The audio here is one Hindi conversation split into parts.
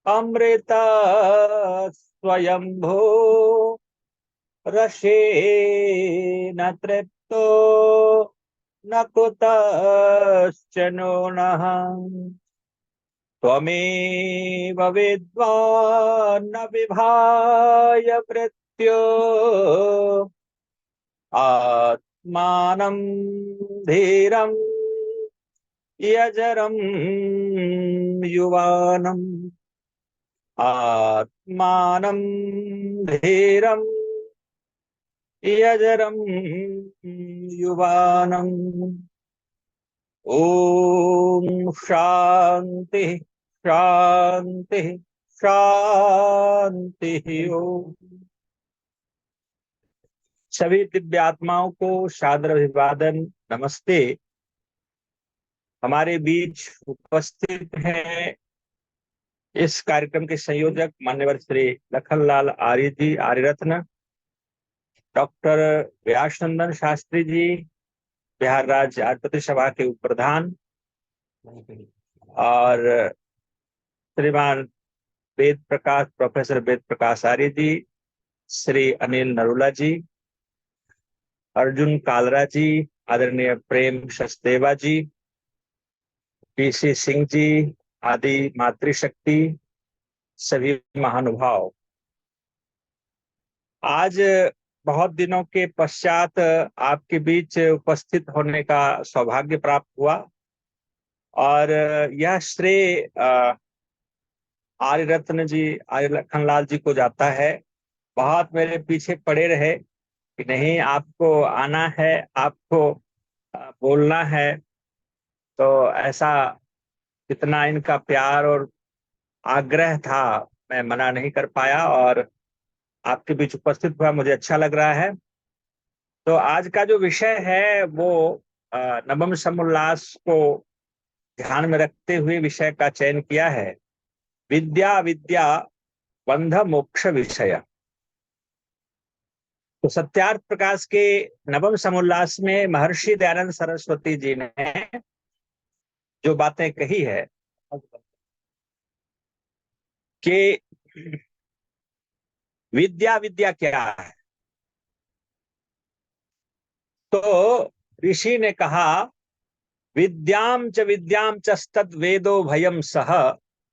अमृत स्वयंभू रसेन तृप्तो न कुतश्चनो नः त्वमेव विद्वान् न विभाय मृत्यो आत्मानं धीरं यजरं युवानम् आत्मानं धीरं यजरं युवानम्। ओम शांति शांति शांति। ओम सभी दिव्य आत्माओं को सादर अभिवादन, नमस्ते। हमारे बीच उपस्थित हैं इस कार्यक्रम के संयोजक मान्यवर श्री लखनलाल आर्य जी, आर्य रत्न, डॉक्टर व्यासनंदन शास्त्री जी, बिहार राज्य आर्य सभा के उप प्रधान, और श्रीमान वेद प्रकाश, प्रोफेसर वेद प्रकाश आर्य जी, श्री अनिल नरूला जी, अर्जुन कालरा जी, आदरणीय प्रेम सचदेवा जी, पीसी सिंह जी आदि, मातृशक्ति, सभी महानुभाव। आज बहुत दिनों के पश्चात आपके बीच उपस्थित होने का सौभाग्य प्राप्त हुआ और यह श्रेय आर्य रत्न जी, आर्य लखनलाल जी को जाता है। बहुत मेरे पीछे पड़े रहे कि नहीं, आपको आना है, आपको बोलना है। तो ऐसा कितना इनका प्यार और आग्रह था, मैं मना नहीं कर पाया और आपके बीच उपस्थित हुआ, मुझे अच्छा लग रहा है। तो आज का जो विषय है वो नवम समुल्लास को ध्यान में रखते हुए विषय का चयन किया है, विद्या विद्या बंध मोक्ष विषय। तो सत्यार्थ प्रकाश के नवम समुल्लास में महर्षि दयानंद सरस्वती जी ने जो बातें कही है कि विद्या विद्या क्या है, तो ऋषि ने कहा विद्याम च तद वेदो भयम सह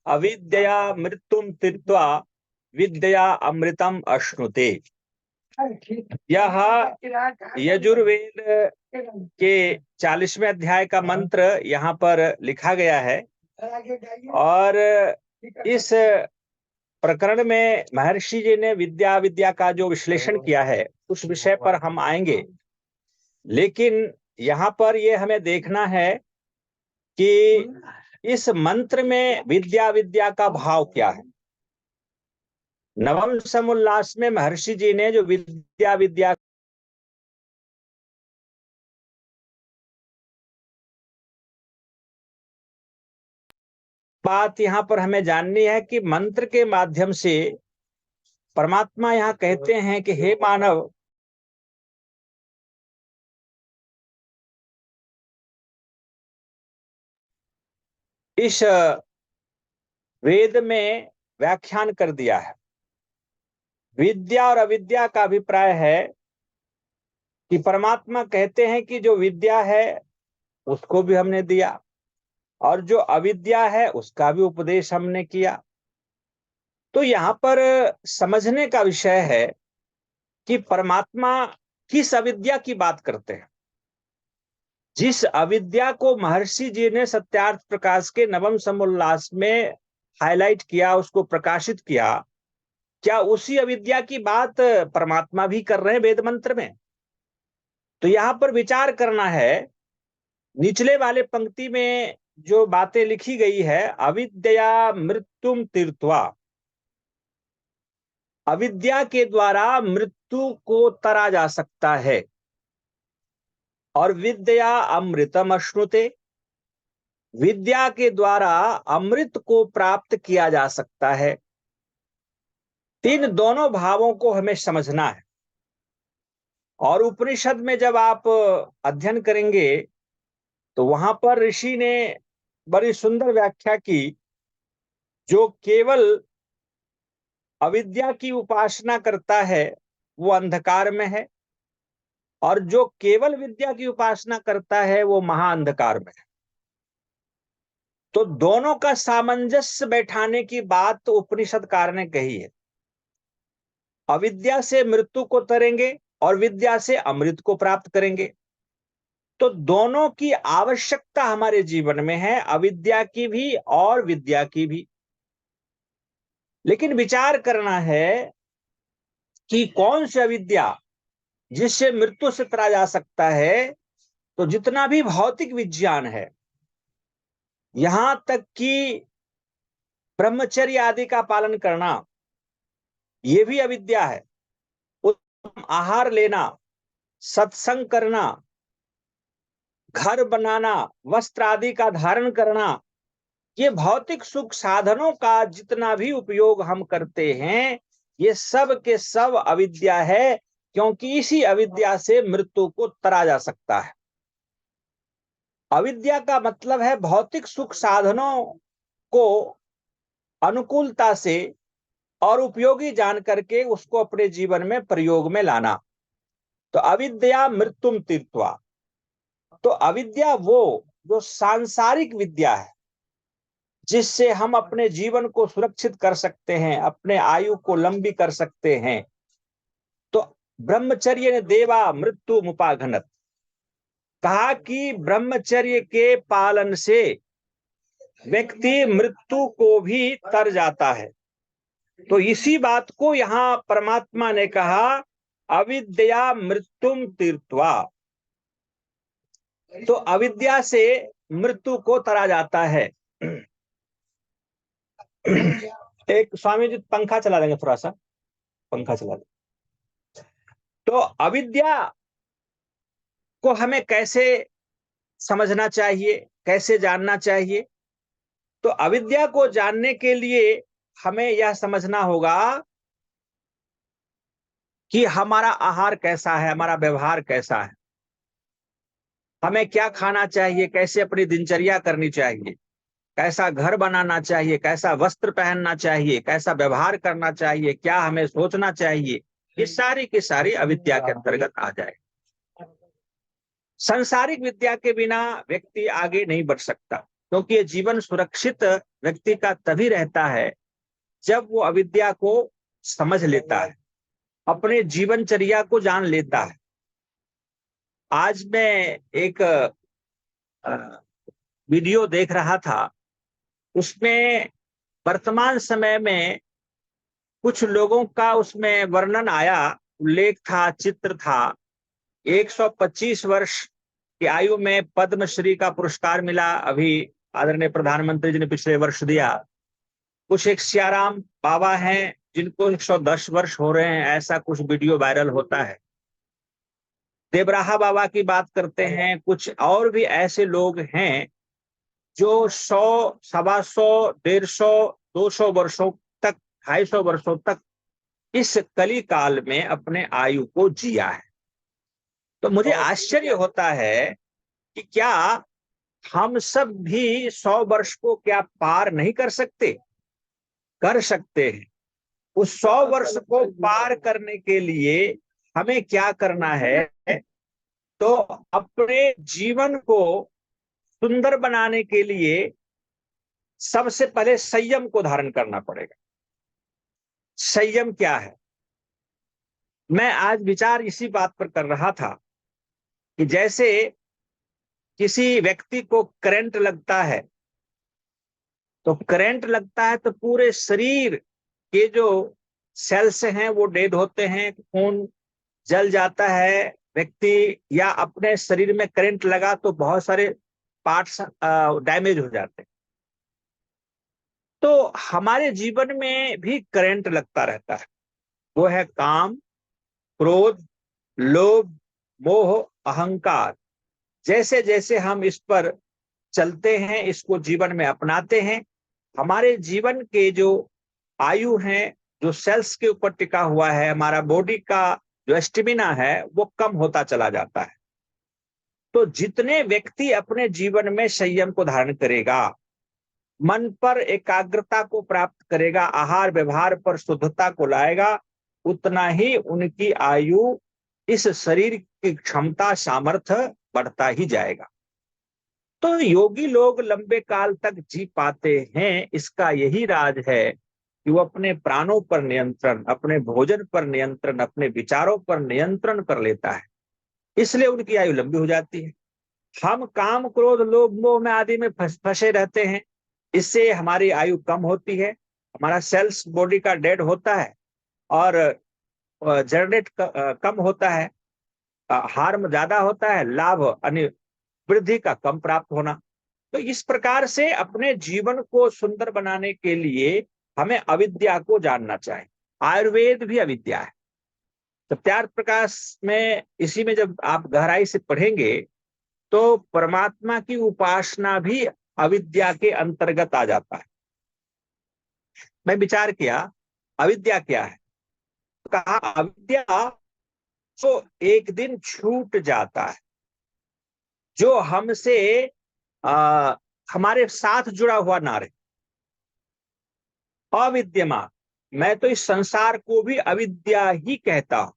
अविद्या मृत्युम तीर्त्वा विद्या अमृतम अश्नुते। यह यजुर्वेद के 40वें अध्याय का मंत्र यहाँ पर लिखा गया है और इस प्रकरण में महर्षि जी ने विद्या विद्या का जो विश्लेषण किया है उस विषय पर हम आएंगे। लेकिन यहाँ पर ये हमें देखना है कि इस मंत्र में विद्या विद्या का भाव क्या है। नवम समुल्लास में महर्षि जी ने जो विद्या विद्या बात यहाँ पर हमें जाननी है कि मंत्र के माध्यम से परमात्मा यहाँ कहते हैं कि हे मानव, इस वेद में व्याख्यान कर दिया है। विद्या और अविद्या का अभिप्राय है कि परमात्मा कहते हैं कि जो विद्या है उसको भी हमने दिया और जो अविद्या है उसका भी उपदेश हमने किया। तो यहाँ पर समझने का विषय है कि परमात्मा किस अविद्या की बात करते हैं। जिस अविद्या को महर्षि जी ने सत्यार्थ प्रकाश के नवम समुल्लास में हाईलाइट किया, उसको प्रकाशित किया, क्या उसी अविद्या की बात परमात्मा भी कर रहे हैं वेद मंत्र में? तो यहां पर विचार करना है। निचले वाले पंक्ति में जो बातें लिखी गई है, अविद्या मृत्युम तीर्त्वा, अविद्या के द्वारा मृत्यु को तरा जा सकता है, और विद्या अमृतम अश्नुते, विद्या के द्वारा अमृत को प्राप्त किया जा सकता है। इन दोनों भावों को हमें समझना है। और उपनिषद में जब आप अध्ययन करेंगे तो वहां पर ऋषि ने बड़ी सुंदर व्याख्या की, जो केवल अविद्या की उपासना करता है वो अंधकार में है, और जो केवल विद्या की उपासना करता है वो महाअंधकार में है। तो दोनों का सामंजस्य बैठाने की बात तो उपनिषदकार ने कही है। अविद्या से मृत्यु को तरेंगे और विद्या से अमृत को प्राप्त करेंगे। तो दोनों की आवश्यकता हमारे जीवन में है, अविद्या की भी और विद्या की भी। लेकिन विचार करना है कि कौन सी अविद्या जिससे मृत्यु से तरा जा सकता है। तो जितना भी भौतिक विज्ञान है, यहां तक कि ब्रह्मचर्य आदि का पालन करना, यह भी अविद्या है। उत्तम आहार लेना, सत्संग करना, घर बनाना, वस्त्र आदि का धारण करना, ये भौतिक सुख साधनों का जितना भी उपयोग हम करते हैं, ये सब के सब अविद्या है, क्योंकि इसी अविद्या से मृत्यु को तरा जा सकता है। अविद्या का मतलब है भौतिक सुख साधनों को अनुकूलता से और उपयोगी जान करके उसको अपने जीवन में प्रयोग में लाना। तो अविद्या मृत्युम तीर्थवा। तो अविद्या वो जो सांसारिक विद्या है, जिससे हम अपने जीवन को सुरक्षित कर सकते हैं, अपने आयु को लंबी कर सकते हैं। तो ब्रह्मचर्य ने देवा मृत्यु मुपाघनत, कहा कि ब्रह्मचर्य के पालन से व्यक्ति मृत्यु को भी तर जाता है। तो इसी बात को यहां परमात्मा ने कहा अविद्या मृत्युम तीर्थवा। तो अविद्या से मृत्यु को तरा जाता है। एक स्वामी जी पंखा चला देंगे, थोड़ा सा पंखा चला दें। तो अविद्या को हमें कैसे समझना चाहिए, कैसे जानना चाहिए? तो अविद्या को जानने के लिए हमें यह समझना होगा कि हमारा आहार कैसा है, हमारा व्यवहार कैसा है, हमें क्या खाना चाहिए, कैसे अपनी दिनचर्या करनी चाहिए, कैसा घर बनाना चाहिए, कैसा वस्त्र पहनना चाहिए, कैसा व्यवहार करना चाहिए, क्या हमें सोचना चाहिए, ये सारी की सारी अविद्या के अंतर्गत आ जाए। सांसारिक विद्या के बिना व्यक्ति आगे नहीं बढ़ सकता, क्योंकि ये जीवन सुरक्षित व्यक्ति का तभी रहता है जब वो अविद्या को समझ लेता है, अपने जीवनचर्या को जान लेता है। आज मैं एक वीडियो देख रहा था, उसमें वर्तमान समय में कुछ लोगों का उसमें वर्णन आया, उल्लेख था, चित्र था। 125 वर्ष की आयु में पद्मश्री का पुरस्कार मिला, अभी आदरणीय प्रधानमंत्री जी ने पिछले वर्ष दिया। कुछ एक सियाराम बाबा हैं जिनको 110 वर्ष हो रहे हैं, ऐसा कुछ वीडियो वायरल होता है। देवराहा बाबा की बात करते हैं। कुछ और भी ऐसे लोग हैं जो 100, 125, 150, 200 वर्षों तक, 250 वर्षों तक इस कली काल में अपने आयु को जिया है। तो मुझे आश्चर्य होता है कि क्या हम सब भी 100 वर्ष को क्या पार नहीं कर सकते? कर सकते हैं। उस 100 वर्ष को पार करने के लिए हमें क्या करना है? तो अपने जीवन को सुंदर बनाने के लिए सबसे पहले संयम को धारण करना पड़ेगा। संयम क्या है? मैं आज विचार इसी बात पर कर रहा था कि जैसे किसी व्यक्ति को करंट लगता है, तो करंट लगता है तो पूरे शरीर के जो सेल्स हैं वो डेड होते हैं, खून जल जाता है व्यक्ति, या अपने शरीर में करंट लगा तो बहुत सारे पार्ट्स डैमेज हो जाते हैं। तो हमारे जीवन में भी करंट लगता रहता है, वो है काम, क्रोध, लोभ, मोह, अहंकार। जैसे जैसे हम इस पर चलते हैं, इसको जीवन में अपनाते हैं, हमारे जीवन के जो आयु है, जो सेल्स के ऊपर टिका हुआ है, हमारा बॉडी का जो स्टेमिना है, वो कम होता चला जाता है। तो जितने व्यक्ति अपने जीवन में संयम को धारण करेगा, मन पर एकाग्रता को प्राप्त करेगा, आहार व्यवहार पर शुद्धता को लाएगा, उतना ही उनकी आयु, इस शरीर की क्षमता सामर्थ्य बढ़ता ही जाएगा। तो योगी लोग लंबे काल तक जी पाते हैं, इसका यही राज है कि वो अपने प्राणों पर नियंत्रण, अपने भोजन पर नियंत्रण, अपने विचारों पर नियंत्रण कर लेता है, इसलिए उनकी आयु लंबी हो जाती है। हम काम क्रोध लोभ मोह में आदि में फंसे रहते हैं, इससे हमारी आयु कम होती है, हमारा सेल्स बॉडी का डेड होता है और जनरेट कम होता है, हार्म ज्यादा होता है, लाभ वृद्धि का कम प्राप्त होना। तो इस प्रकार से अपने जीवन को सुंदर बनाने के लिए हमें अविद्या को जानना चाहिए। आयुर्वेद भी अविद्या है। सत्यार्थ प्रकाश में, इसी में जब आप गहराई से पढ़ेंगे तो परमात्मा की उपासना भी अविद्या के अंतर्गत आ जाता है। मैं विचार किया अविद्या क्या है, तो कहा अविद्या तो एक दिन छूट जाता है, जो हमसे हमारे साथ जुड़ा हुआ ना रहे, अविद्यमान। मैं तो इस संसार को भी अविद्या ही कहता हूं।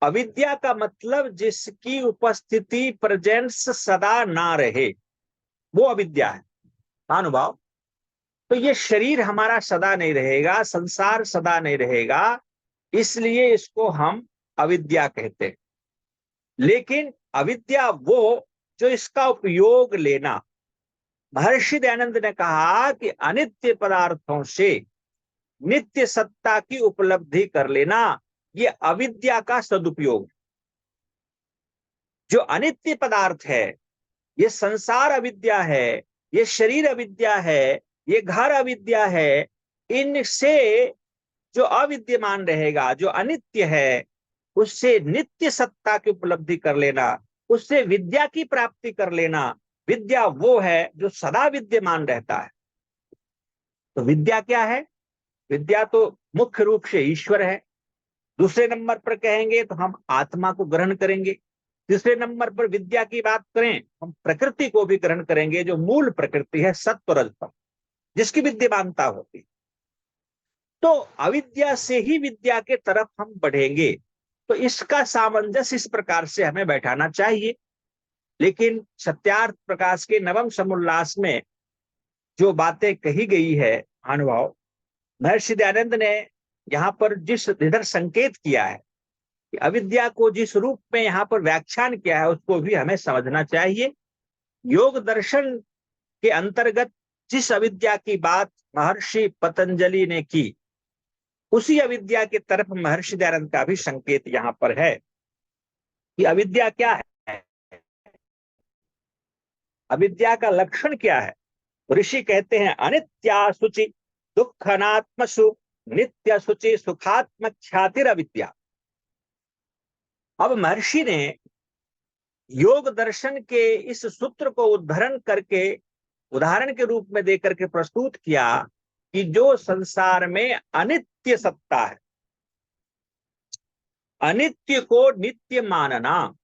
अविद्या का मतलब जिसकी उपस्थिति, प्रेजेंस सदा ना रहे, वो अविद्या है। अनुभव। तो ये शरीर हमारा सदा नहीं रहेगा, संसार सदा नहीं रहेगा, इसलिए इसको हम अविद्या कहते हैं। लेकिन अविद्या वो जो इसका उपयोग लेना, महर्षि दयानंद ने कहा कि अनित्य पदार्थों से नित्य सत्ता की उपलब्धि कर लेना, ये अविद्या का सदुपयोग। जो अनित्य पदार्थ है, ये संसार अविद्या है, ये शरीर अविद्या है, ये घर अविद्या है, इनसे जो अविद्यमान रहेगा, जो अनित्य है, उससे नित्य सत्ता की उपलब्धि कर लेना, उससे विद्या की प्राप्ति कर लेना। विद्या वो है जो सदा विद्यमान रहता है। तो विद्या क्या है? विद्या तो मुख्य रूप से ईश्वर है। दूसरे नंबर पर कहेंगे तो हम आत्मा को ग्रहण करेंगे। तीसरे नंबर पर विद्या की बात करें, हम प्रकृति को भी ग्रहण करेंगे, जो मूल प्रकृति है सत्व रजतम, जिसकी विद्यमानता होती है। तो अविद्या से ही विद्या के तरफ हम बढ़ेंगे। तो इसका सामंजस्य इस प्रकार से हमें बैठाना चाहिए। लेकिन सत्यार्थ प्रकाश के नवम समुल्लास में जो बातें कही गई है, अनुभव, महर्षि दयानंद ने यहाँ पर जिस इधर संकेत किया है कि अविद्या को जिस रूप में यहाँ पर व्याख्यान किया है, उसको भी हमें समझना चाहिए। योग दर्शन के अंतर्गत जिस अविद्या की बात महर्षि पतंजलि ने की, उसी अविद्या की तरफ महर्षि दयानंद का भी संकेत यहाँ पर है कि अविद्या क्या है, अविद्या का लक्षण क्या है। ऋषि कहते हैं अनित्या शुचि दुःखनात्मसु नित्य शुचि सुखात्म ख्यातिर अविद्या। अब महर्षि ने योग दर्शन के इस सूत्र को उद्धरण करके, उदाहरण के रूप में देकर के प्रस्तुत किया कि जो संसार में अनित्य सत्ता है, अनित्य को नित्य मानना,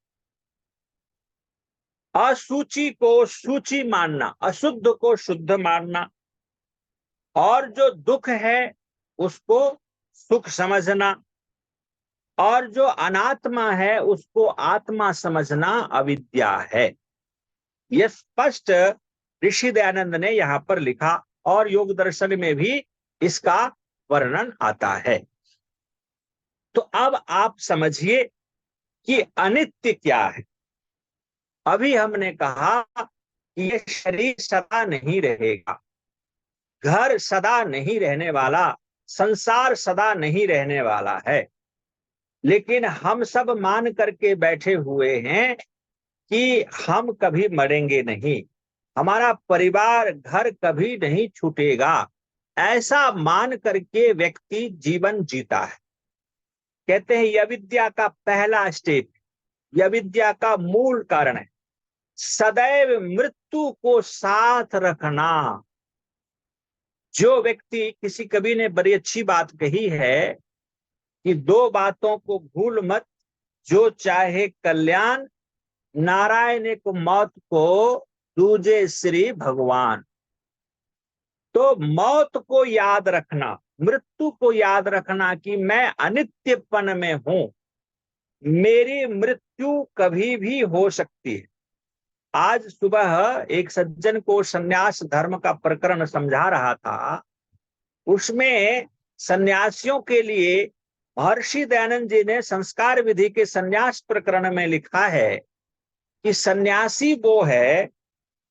असूचि को सूचि मानना, अशुद्ध को शुद्ध मानना, और जो दुख है उसको सुख समझना, और जो अनात्मा है उसको आत्मा समझना अविद्या है। यह स्पष्ट ऋषि दयानंद ने यहां पर लिखा और योग दर्शन में भी इसका वर्णन आता है। तो अब आप समझिए कि अनित्य क्या है। अभी हमने कहा कि यह शरीर सदा नहीं रहेगा, घर सदा नहीं रहने वाला, संसार सदा नहीं रहने वाला है। लेकिन हम सब मान करके बैठे हुए हैं कि हम कभी मरेंगे नहीं, हमारा परिवार घर कभी नहीं छूटेगा, ऐसा मान करके व्यक्ति जीवन जीता है। कहते हैं यह विद्या का पहला स्टेप, यह विद्या का मूल कारण है, सदैव मृत्यु को साथ रखना। जो व्यक्ति, किसी कवि ने बड़ी अच्छी बात कही है कि दो बातों को भूल मत, जो चाहे कल्याण नारायण को मौत को दूजे श्री भगवान। तो मौत को याद रखना, मृत्यु को याद रखना कि मैं अनित्यपन में हूं, मेरी मृत्यु कभी भी हो सकती है। आज सुबह एक सज्जन को सन्यास धर्म का प्रकरण समझा रहा था। उसमें सन्यासियों के लिए महर्षि दयानंद जी ने संस्कार विधि के सन्यास प्रकरण में लिखा है कि सन्यासी वो है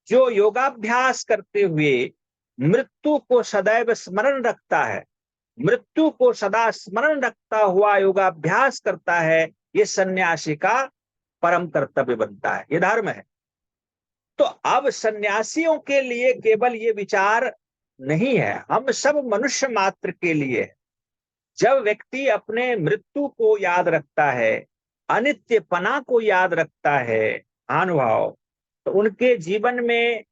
जो योगाभ्यास करते हुए मृत्यु को सदैव स्मरण रखता है, मृत्यु को सदा स्मरण रखता हुआ योगाभ्यास करता है। ये सन्यासी का परम कर्तव्य बनता है, ये धर्म है। तो अब सन्यासियों के लिए केवल ये विचार नहीं है, हम सब मनुष्य मात्र के लिए है। जब व्यक्ति अपने मृत्यु को याद रखता है, अनित्यपना को याद रखता है, अनुभव, तो उनके जीवन में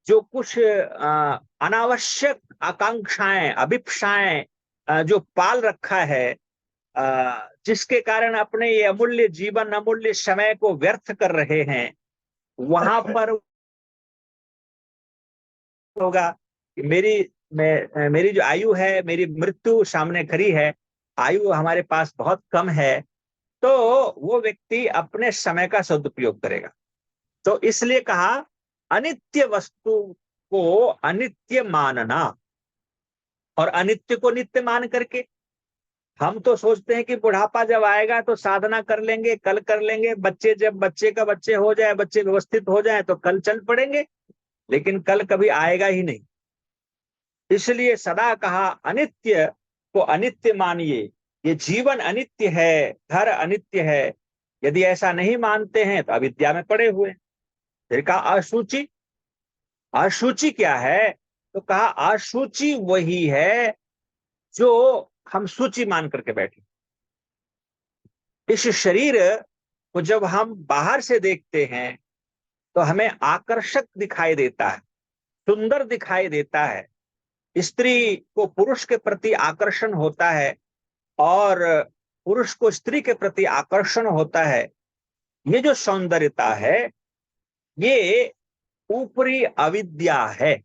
जो कुछ अनावश्यक आकांक्षाएं, अभिप्साएं जो पाल रखा है, जिसके कारण अपने ये अमूल्य जीवन, अमूल्य समय को व्यर्थ कर रहे हैं, वहां पर होगा कि मेरी जो आयु है, मेरी मृत्यु सामने खड़ी है, आयु हमारे पास बहुत कम है, तो वो व्यक्ति अपने समय का सदुपयोग करेगा। तो इसलिए कहा अनित्य वस्तु को अनित्य मानना, और अनित्य को नित्य मान करके हम तो सोचते हैं कि बुढ़ापा जब आएगा तो साधना कर लेंगे, कल कर लेंगे, जब बच्चे का बच्चे हो जाए, बच्चे व्यवस्थित हो जाए तो कल चल पड़ेंगे, लेकिन कल कभी आएगा ही नहीं। इसलिए सदा कहा अनित्य को अनित्य मानिए, ये जीवन अनित्य है, घर अनित्य है। यदि ऐसा नहीं मानते हैं तो अविद्या में पड़े हुए। फिर कहा अशुचि। अशुचि क्या है? तो कहा अशुचि वही है जो हम सूची मान करके बैठे। इस शरीर को जब हम बाहर से देखते हैं तो हमें आकर्षक दिखाई देता है, सुंदर दिखाई देता है। स्त्री को पुरुष के प्रति आकर्षण होता है और पुरुष को स्त्री के प्रति आकर्षण होता है। ये जो सौंदर्यता है, ये ऊपरी अविद्या है।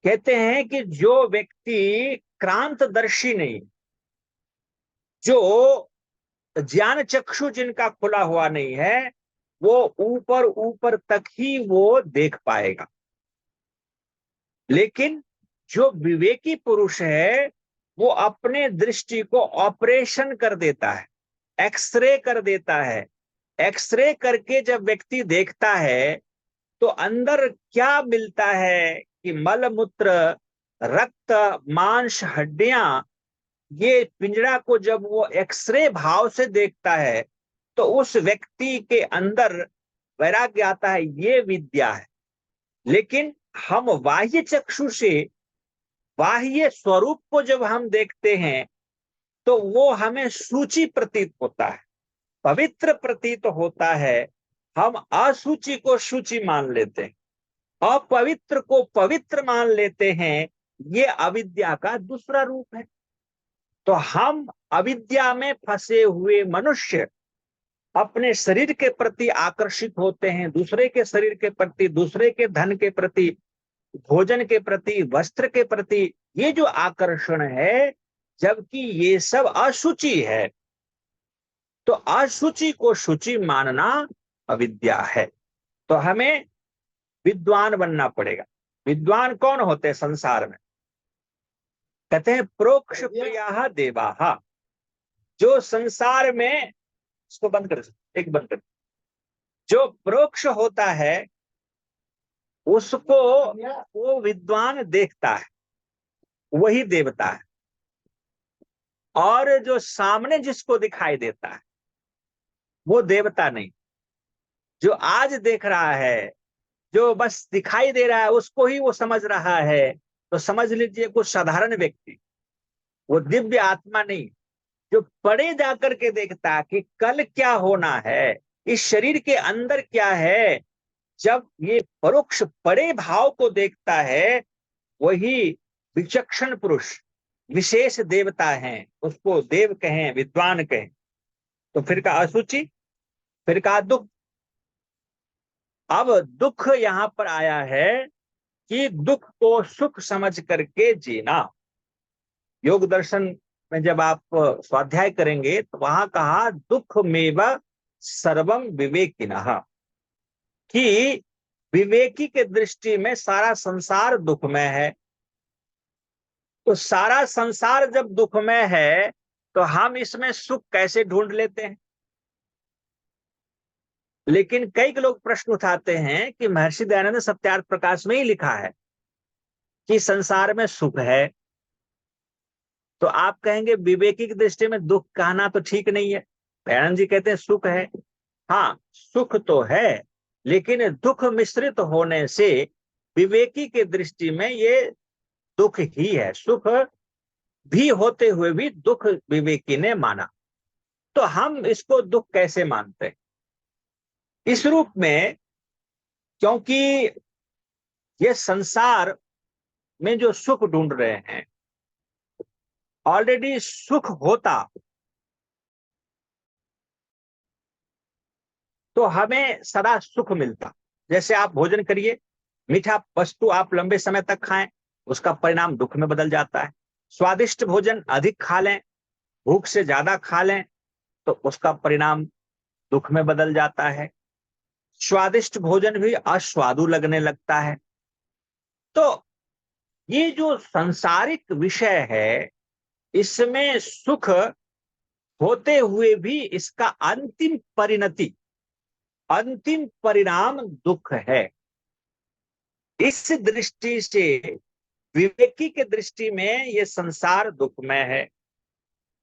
कहते हैं कि जो व्यक्ति क्रांतदर्शी नहीं, जो ज्ञान चक्षु जिनका खुला हुआ नहीं है, वो ऊपर ऊपर तक ही वो देख पाएगा। लेकिन जो विवेकी पुरुष है, वो अपने दृष्टि को ऑपरेशन कर देता है, एक्सरे कर देता है। एक्सरे करके जब व्यक्ति देखता है तो अंदर क्या मिलता है कि मल मूत्र, रक्त, मांस, हड्डियां, ये पिंजरा को जब वो एक्सरे भाव से देखता है तो उस व्यक्ति के अंदर वैराग्य आता है, ये विद्या है। लेकिन हम बाह्य चक्षु से बाह्य स्वरूप को जब हम देखते हैं तो वो हमें सूची प्रतीत होता है, पवित्र प्रतीत होता है। हम असूचि को सूची मान लेते हैं, अपवित्र को पवित्र मान लेते हैं। ये अविद्या का दूसरा रूप है। तो हम अविद्या में फंसे हुए मनुष्य अपने शरीर के प्रति आकर्षित होते हैं, दूसरे के शरीर के प्रति, दूसरे के धन के प्रति, भोजन के प्रति, वस्त्र के प्रति, ये जो आकर्षण है, जबकि ये सब अशुचि है। तो अशुचि को शुचि मानना अविद्या है। तो हमें विद्वान बनना पड़ेगा। विद्वान कौन होते हैं संसार में? कहते हैं प्रोक्ष प्रिया देवाहा। जो संसार में, इसको बंद कर, एक बंद कर, जो प्रोक्ष होता है उसको वो विद्वान देखता है, वही देवता है। और जो सामने जिसको दिखाई देता है वो देवता नहीं। जो आज देख रहा है, जो बस दिखाई दे रहा है, उसको ही वो समझ रहा है, तो समझ लीजिए कुछ साधारण व्यक्ति, वो दिव्य आत्मा नहीं। जो पड़े जाकर के देखता कि कल क्या होना है, इस शरीर के अंदर क्या है, जब ये परोक्ष पड़े भाव को देखता है, वही विचक्षण पुरुष, विशेष देवता हैं। उसको देव कहें, विद्वान कहें। तो फिर का अशुचि, फिर का दुख, अब दुख यहां पर आया है कि दुख को सुख समझ करके जीना। योग दर्शन में जब आप स्वाध्याय करेंगे तो वहां कहा दुख मेव सर्वम विवेकिनः, कि विवेकी के दृष्टि में सारा संसार दुखमय है। तो सारा संसार जब दुखमय है तो हम इसमें सुख कैसे ढूंढ लेते हैं। लेकिन कई लोग प्रश्न उठाते हैं कि महर्षि दयानंद सत्यार्थ प्रकाश में ही लिखा है कि संसार में सुख है। तो आप कहेंगे विवेकी की दृष्टि में दुख कहना तो ठीक नहीं है। दयानंद जी कहते हैं सुख है। हाँ, सुख तो है, लेकिन दुख मिश्रित होने से विवेकी के दृष्टि में ये दुख ही है। सुख भी होते हुए भी दुख विवेकी ने माना। तो हम इसको दुख कैसे मानते हैं इस रूप में, क्योंकि ये संसार में जो सुख ढूंढ रहे हैं, ऑलरेडी सुख होता तो हमें सदा सुख मिलता। जैसे आप भोजन करिए, मीठा वस्तु आप लंबे समय तक खाएं, उसका परिणाम दुख में बदल जाता है। स्वादिष्ट भोजन अधिक खा लें, भूख से ज्यादा खा लें, तो उसका परिणाम दुख में बदल जाता है। स्वादिष्ट भोजन भी अस्वादु लगने लगता है। तो ये जो सांसारिक विषय है, इसमें सुख होते हुए भी इसका अंतिम परिणति, अंतिम परिणाम दुख है। इस दृष्टि से विवेकी के दृष्टि में ये संसार दुखमय है।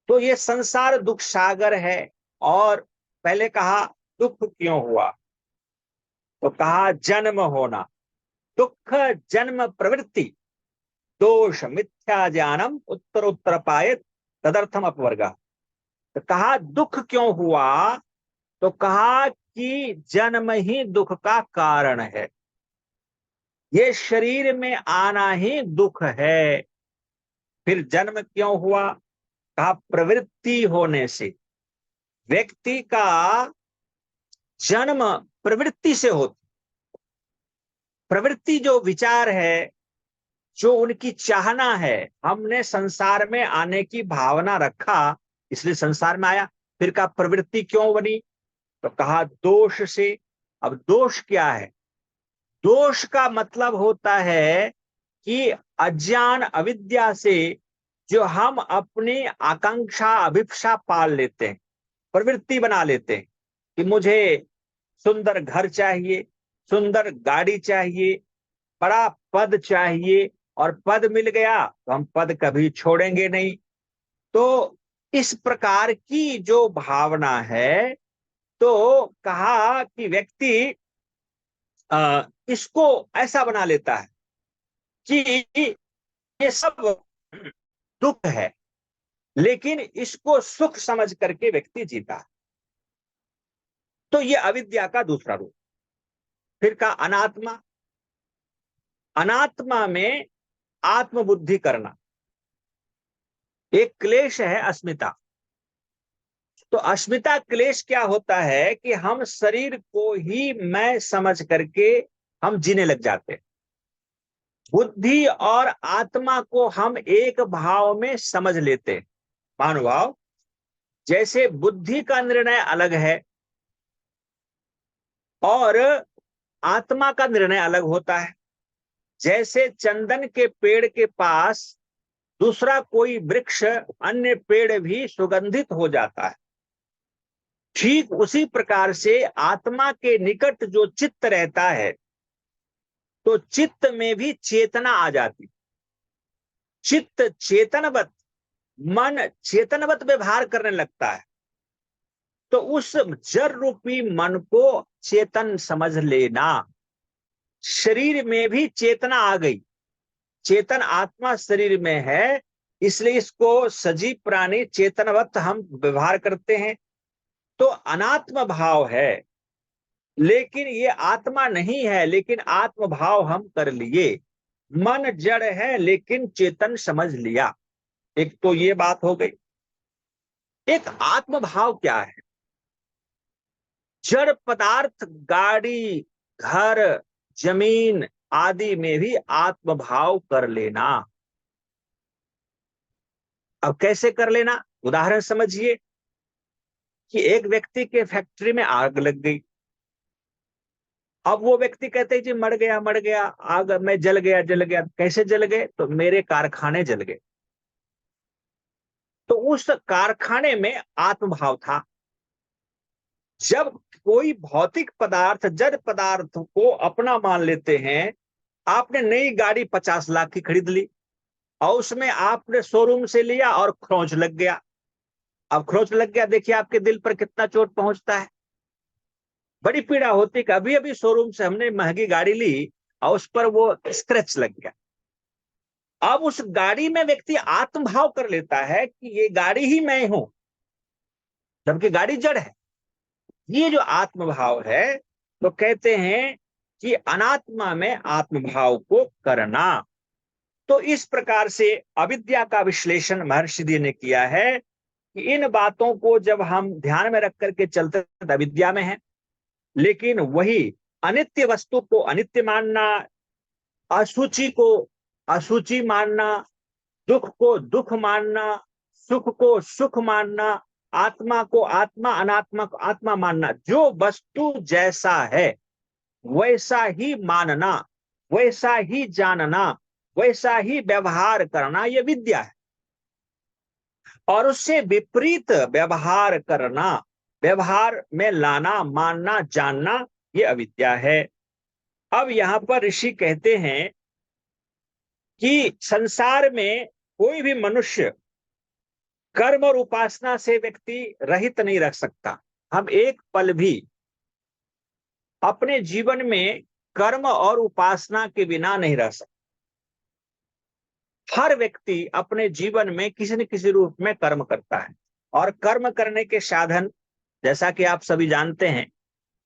तो ये संसार दुख सागर है। और पहले कहा दुख क्यों हुआ, तो कहा जन्म होना, दुख जन्म प्रवृत्ति, दोष मिथ्या ज्ञानम उत्तर उत्तर पायत तदर्थम अपवर्ग। तो कहा दुख क्यों हुआ, तो कहा कि जन्म ही दुख का कारण है। ये शरीर में आना ही दुख है। फिर जन्म क्यों हुआ, कहा प्रवृत्ति होने से। व्यक्ति का जन्म प्रवृत्ति से होता। प्रवृत्ति जो विचार है, जो उनकी चाहना है, हमने संसार में आने की भावना रखा इसलिए संसार में आया। फिर कहा प्रवृत्ति क्यों बनी, तो कहा दोष से। अब दोष क्या है, दोष का मतलब होता है कि अज्ञान अविद्या से जो हम अपनी आकांक्षा अभिप्सा पाल लेते हैं, प्रवृत्ति बना लेते हैं कि मुझे सुंदर घर चाहिए, सुंदर गाड़ी चाहिए, बड़ा पद चाहिए, और पद मिल गया तो हम पद कभी छोड़ेंगे नहीं। तो इस प्रकार की जो भावना है, तो कहा कि व्यक्ति इसको ऐसा बना लेता है कि ये सब दुख है, लेकिन इसको सुख समझ करके व्यक्ति जीता है। तो ये अविद्या का दूसरा रूप। फिर का अनात्मा। अनात्मा में आत्मबुद्धि करना एक क्लेश है, अस्मिता। तो अस्मिता क्लेश क्या होता है कि हम शरीर को ही मैं समझ करके हम जीने लग जाते हैं। बुद्धि और आत्मा को हम एक भाव में समझ लेते हैं, महानुभाव। जैसे बुद्धि का निर्णय अलग है और आत्मा का निर्णय अलग होता है। जैसे चंदन के पेड़ के पास दूसरा कोई वृक्ष, अन्य पेड़ भी सुगंधित हो जाता है, ठीक उसी प्रकार से आत्मा के निकट जो चित्त रहता है, तो चित्त में भी चेतना आ जाती। चित्त चेतनवत, मन चेतनवत व्यवहार करने लगता है। तो उस जड़ रूपी मन को चेतन समझ लेना। शरीर में भी चेतना आ गई, चेतन आत्मा शरीर में है, इसलिए इसको सजीव प्राणी चेतनवत हम व्यवहार करते हैं। तो अनात्म भाव है, लेकिन ये आत्मा नहीं है, लेकिन आत्म भाव हम कर लिए। मन जड़ है लेकिन चेतन समझ लिया। एक तो ये बात हो गई। एक आत्म भाव क्या है, जड़ पदार्थ, गाड़ी, घर, जमीन आदि में भी आत्मभाव कर लेना। अब कैसे कर लेना, उदाहरण समझिए कि एक व्यक्ति के फैक्ट्री में आग लग गई। अब वो व्यक्ति कहते हैं जी मर गया मर गया, आग में जल गया जल गया। कैसे जल गए, तो मेरे कारखाने जल गए। तो उस कारखाने में आत्मभाव था। जब कोई भौतिक पदार्थ, जड़ पदार्थ को अपना मान लेते हैं, आपने नई गाड़ी 50 लाख की खरीद ली और उसमें आपने शोरूम से लिया और खरोंच लग गया। अब खरोंच लग गया, देखिए आपके दिल पर कितना चोट पहुंचता है, बड़ी पीड़ा होती कि अभी अभी शोरूम से हमने महंगी गाड़ी ली और उस पर वो स्क्रैच लग गया। अब उस गाड़ी में व्यक्ति आत्मभाव कर लेता है कि ये गाड़ी ही मैं हूं, जबकि गाड़ी जड़ है। ये जो आत्मभाव है, तो कहते हैं कि अनात्मा में आत्मभाव को करना। तो इस प्रकार से अविद्या का विश्लेषण महर्षि जी ने किया है कि इन बातों को जब हम ध्यान में रख करके चलते तो अविद्या में है, लेकिन वही अनित्य वस्तु को अनित्य मानना, अशुचि को अशुचि मानना, दुख को दुख मानना, सुख को सुख मानना, आत्मा को आत्मा, अनात्मा को आत्मा मानना, जो वस्तु जैसा है वैसा ही मानना, वैसा ही जानना, वैसा ही व्यवहार करना, यह विद्या है। और उससे विपरीत व्यवहार करना, व्यवहार में लाना, मानना, जानना, यह अविद्या है। अब यहां पर ऋषि कहते हैं कि संसार में कोई भी मनुष्य कर्म और उपासना से व्यक्ति रहित नहीं रह सकता। हम एक पल भी अपने जीवन में कर्म और उपासना के बिना नहीं रह सकते। हर व्यक्ति अपने जीवन में किसी न किसी रूप में कर्म करता है, और कर्म करने के साधन, जैसा कि आप सभी जानते हैं,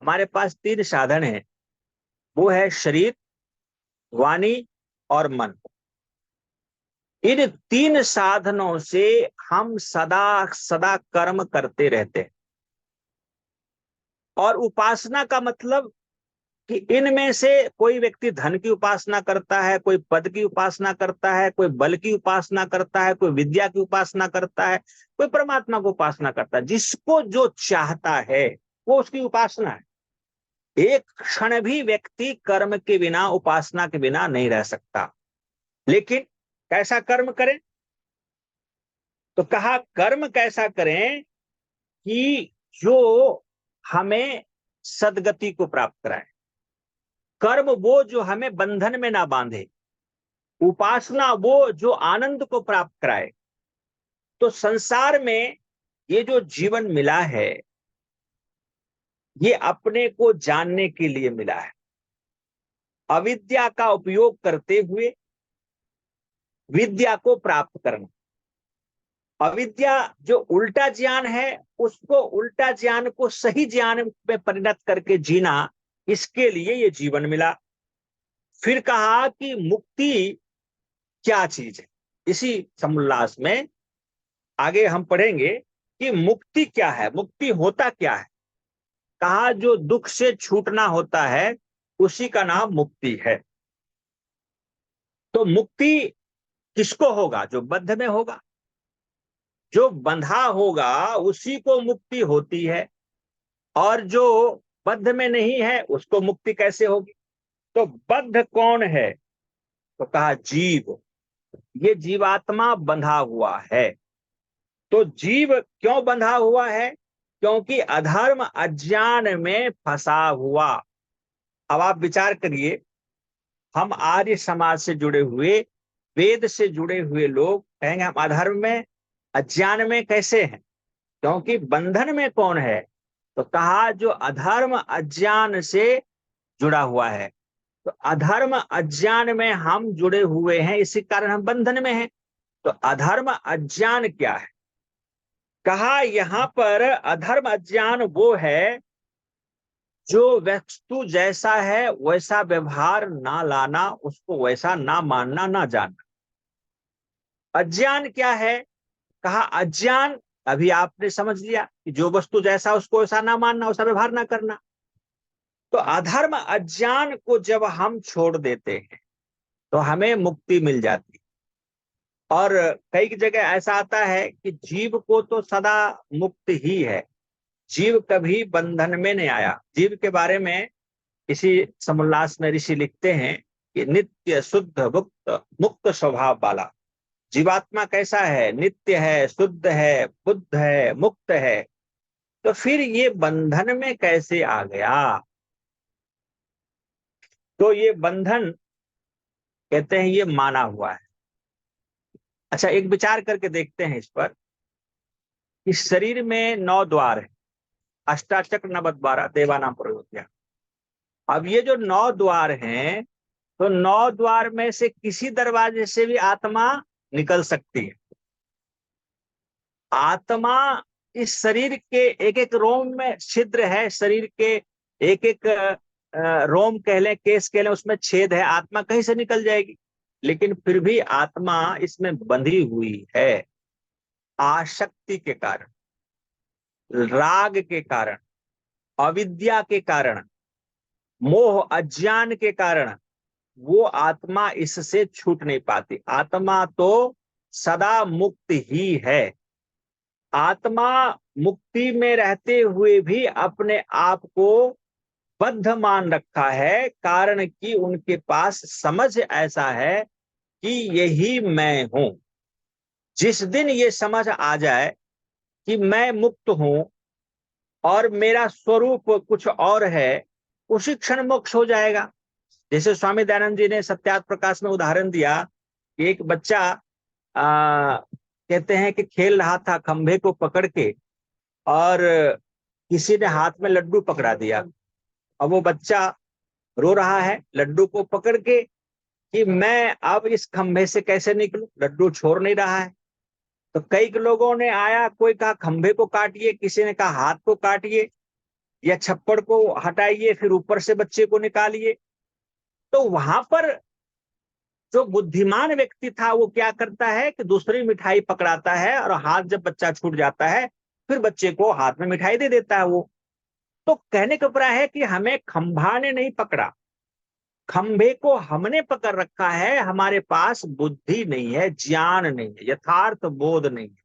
हमारे पास 3 साधन हैं। वो है शरीर, वाणी और मन। इन 3 साधनों से हम सदा सदा कर्म करते रहते हैं। और उपासना का मतलब कि इनमें से कोई व्यक्ति धन की उपासना करता है, कोई पद की उपासना करता है, कोई बल की उपासना करता है, कोई विद्या की उपासना करता है, कोई परमात्मा को उपासना करता है। जिसको जो चाहता है वो उसकी उपासना है। एक क्षण भी व्यक्ति कर्म के बिना, उपासना के बिना नहीं रह सकता। लेकिन कैसा कर्म करें, तो कहा कर्म कैसा करें कि जो हमें सदगति को प्राप्त कराए। कर्म वो जो हमें बंधन में ना बांधे, उपासना वो जो आनंद को प्राप्त कराए। तो संसार में ये जो जीवन मिला है, ये अपने को जानने के लिए मिला है। अविद्या का उपयोग करते हुए विद्या को प्राप्त करना। अविद्या जो उल्टा ज्ञान है, उसको, उल्टा ज्ञान को सही ज्ञान में परिणत करके जीना, इसके लिए ये जीवन मिला। फिर कहा कि मुक्ति क्या चीज है। इसी समोल्लास में आगे हम पढ़ेंगे कि मुक्ति क्या है, मुक्ति होता क्या है। कहा जो दुख से छूटना होता है उसी का नाम मुक्ति है। तो मुक्ति किसको होगा, जो बद्ध में होगा। जो बंधा होगा उसी को मुक्ति होती है, और जो बद्ध में नहीं है उसको मुक्ति कैसे होगी। तो बद्ध कौन है, तो कहा जीव। ये जीवात्मा बंधा हुआ है। तो जीव क्यों बंधा हुआ है, क्योंकि अधर्म अज्ञान में फंसा हुआ। अब आप विचार करिए, हम आर्य समाज से जुड़े हुए, वेद से जुड़े हुए लोग कहेंगे हम अधर्म में, अज्ञान में कैसे हैं, क्योंकि बंधन में कौन है, तो कहा जो अधर्म अज्ञान से जुड़ा हुआ है। तो अधर्म अज्ञान में हम जुड़े हुए हैं, इसी कारण हम बंधन में हैं। तो अधर्म अज्ञान क्या है, कहा यहां पर अधर्म अज्ञान वो है जो वस्तु जैसा है वैसा व्यवहार ना लाना, उसको वैसा ना मानना, ना जानना। अज्ञान क्या है, कहा अज्ञान, अभी आपने समझ लिया कि जो वस्तु जैसा उसको वैसा ना मानना, वैसा व्यवहार ना करना। तो अधर्म अज्ञान को जब हम छोड़ देते हैं तो हमें मुक्ति मिल जाती है। और कई जगह ऐसा आता है कि जीव को तो सदा मुक्त ही है, जीव कभी बंधन में नहीं आया। जीव के बारे में इसी समोल्लास में ऋषि लिखते हैं कि नित्य शुद्ध मुक्त मुक्त स्वभाव वाला जीवात्मा कैसा है, नित्य है, शुद्ध है, बुद्ध है, मुक्त है। तो फिर ये बंधन में कैसे आ गया? तो ये बंधन कहते हैं ये माना हुआ है। अच्छा, एक विचार करके देखते हैं इस पर कि शरीर में 9 द्वार है, अष्टाचक्र नवद्वारा देवानाम प्रयोज्या। अब ये जो 9 द्वार हैं, तो 9 द्वार में से किसी दरवाजे से भी आत्मा निकल सकती है। आत्मा इस शरीर के एक एक रोम में छिद्र है, शरीर के एक एक रोम कह लें, केस कह लें, उसमें छेद है, आत्मा कहीं से निकल जाएगी। लेकिन फिर भी आत्मा इसमें बंधी हुई है, आसक्ति के कारण, राग के कारण, अविद्या के कारण, मोह अज्ञान के कारण वो आत्मा इससे छूट नहीं पाती। आत्मा तो सदा मुक्त ही है। आत्मा मुक्ति में रहते हुए भी अपने आप को बद्ध मान रखा है, कारण कि उनके पास समझ ऐसा है कि यही मैं हूं। जिस दिन ये समझ आ जाए कि मैं मुक्त हूं और मेरा स्वरूप कुछ और है, उसी क्षण मोक्ष हो जाएगा। जैसे स्वामी दयानंद जी ने सत्यार्थ प्रकाश में उदाहरण दिया कि एक बच्चा कहते हैं कि खेल रहा था खंभे को पकड़ के, और किसी ने हाथ में लड्डू पकड़ा दिया। अब वो बच्चा रो रहा है लड्डू को पकड़ के कि मैं अब इस खंभे से कैसे निकलूं, लड्डू छोड़ नहीं रहा है। तो कई लोगों ने आया, कोई कहा खंभे को काटिए, किसी ने कहा हाथ को काटिए या छप्पड़ को हटाइए, फिर ऊपर से बच्चे को निकालिए। तो वहां पर जो बुद्धिमान व्यक्ति था वो क्या करता है कि दूसरी मिठाई पकड़ाता है, और हाथ जब बच्चा छूट जाता है फिर बच्चे को हाथ में मिठाई दे देता है वो। तो कहने का अभिप्राय है कि हमें खंभा ने नहीं पकड़ा, खंभे को हमने पकड़ रखा है। हमारे पास बुद्धि नहीं है, ज्ञान नहीं है, यथार्थ बोध नहीं है।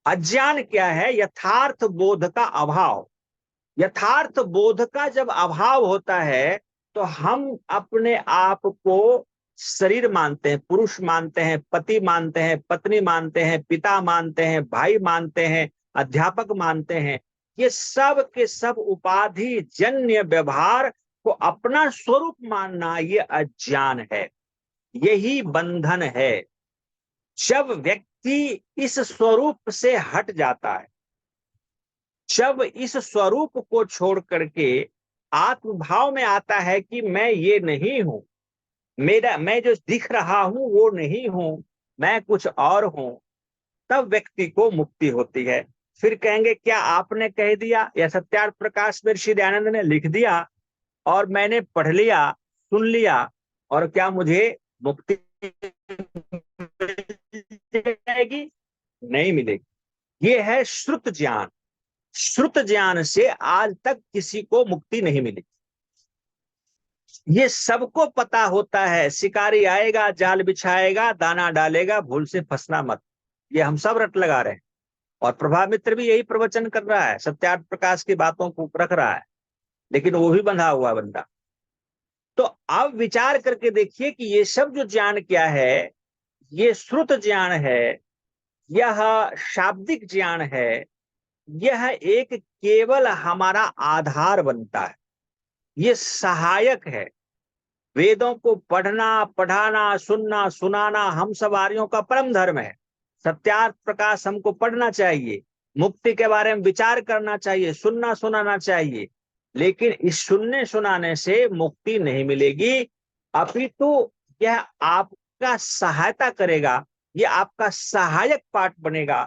अज्ञान क्या है? यथार्थ बोध का अभाव। यथार्थ बोध का जब अभाव होता है तो हम अपने आप को शरीर मानते हैं, पुरुष मानते हैं, पति मानते हैं, पत्नी मानते हैं, पिता मानते हैं, भाई मानते हैं, अध्यापक मानते हैं। ये सब के सब उपाधि जन्य व्यवहार को अपना स्वरूप मानना, ये अज्ञान है, यही बंधन है। जब व्यक्ति इस स्वरूप से हट जाता है, जब इस स्वरूप को छोड़ करके आत्मभाव में आता है कि मैं ये नहीं हूं, मैं जो दिख रहा हूं वो नहीं हूं, मैं कुछ और हूं, तब व्यक्ति को मुक्ति होती है। फिर कहेंगे क्या आपने कह दिया या सत्यार्थ प्रकाश में श्री दयानंद ने लिख दिया और मैंने पढ़ लिया, सुन लिया, और क्या मुझे मुक्ति जाएगी? नहीं मिलेगी। ये है श्रुत ज्ञान। श्रुत ज्ञान से आज तक किसी को मुक्ति नहीं मिली। ये सबको पता होता है, शिकारी आएगा, जाल बिछाएगा, दाना डालेगा, भूल से फंसना मत, ये हम सब रट लगा रहे हैं। और प्रभाव मित्र भी यही प्रवचन कर रहा है, सत्यार्थ प्रकाश की बातों को रख रहा है, लेकिन वो भी बंधा हुआ बंदा। तो अब विचार करके देखिए कि ये सब जो ज्ञान क्या है, ये श्रुत ज्ञान है, यह शाब्दिक ज्ञान है, यह एक केवल हमारा आधार बनता है, ये सहायक है। वेदों को पढ़ना, पढ़ाना, सुनना, सुनाना हम सब आर्यों का परम धर्म है। सत्यार्थ प्रकाश हमको पढ़ना चाहिए, मुक्ति के बारे में विचार करना चाहिए, सुनना सुनाना चाहिए। लेकिन इस सुनने सुनाने से मुक्ति नहीं मिलेगी, अपितु यह आपका सहायता करेगा, यह आपका सहायक पाठ बनेगा।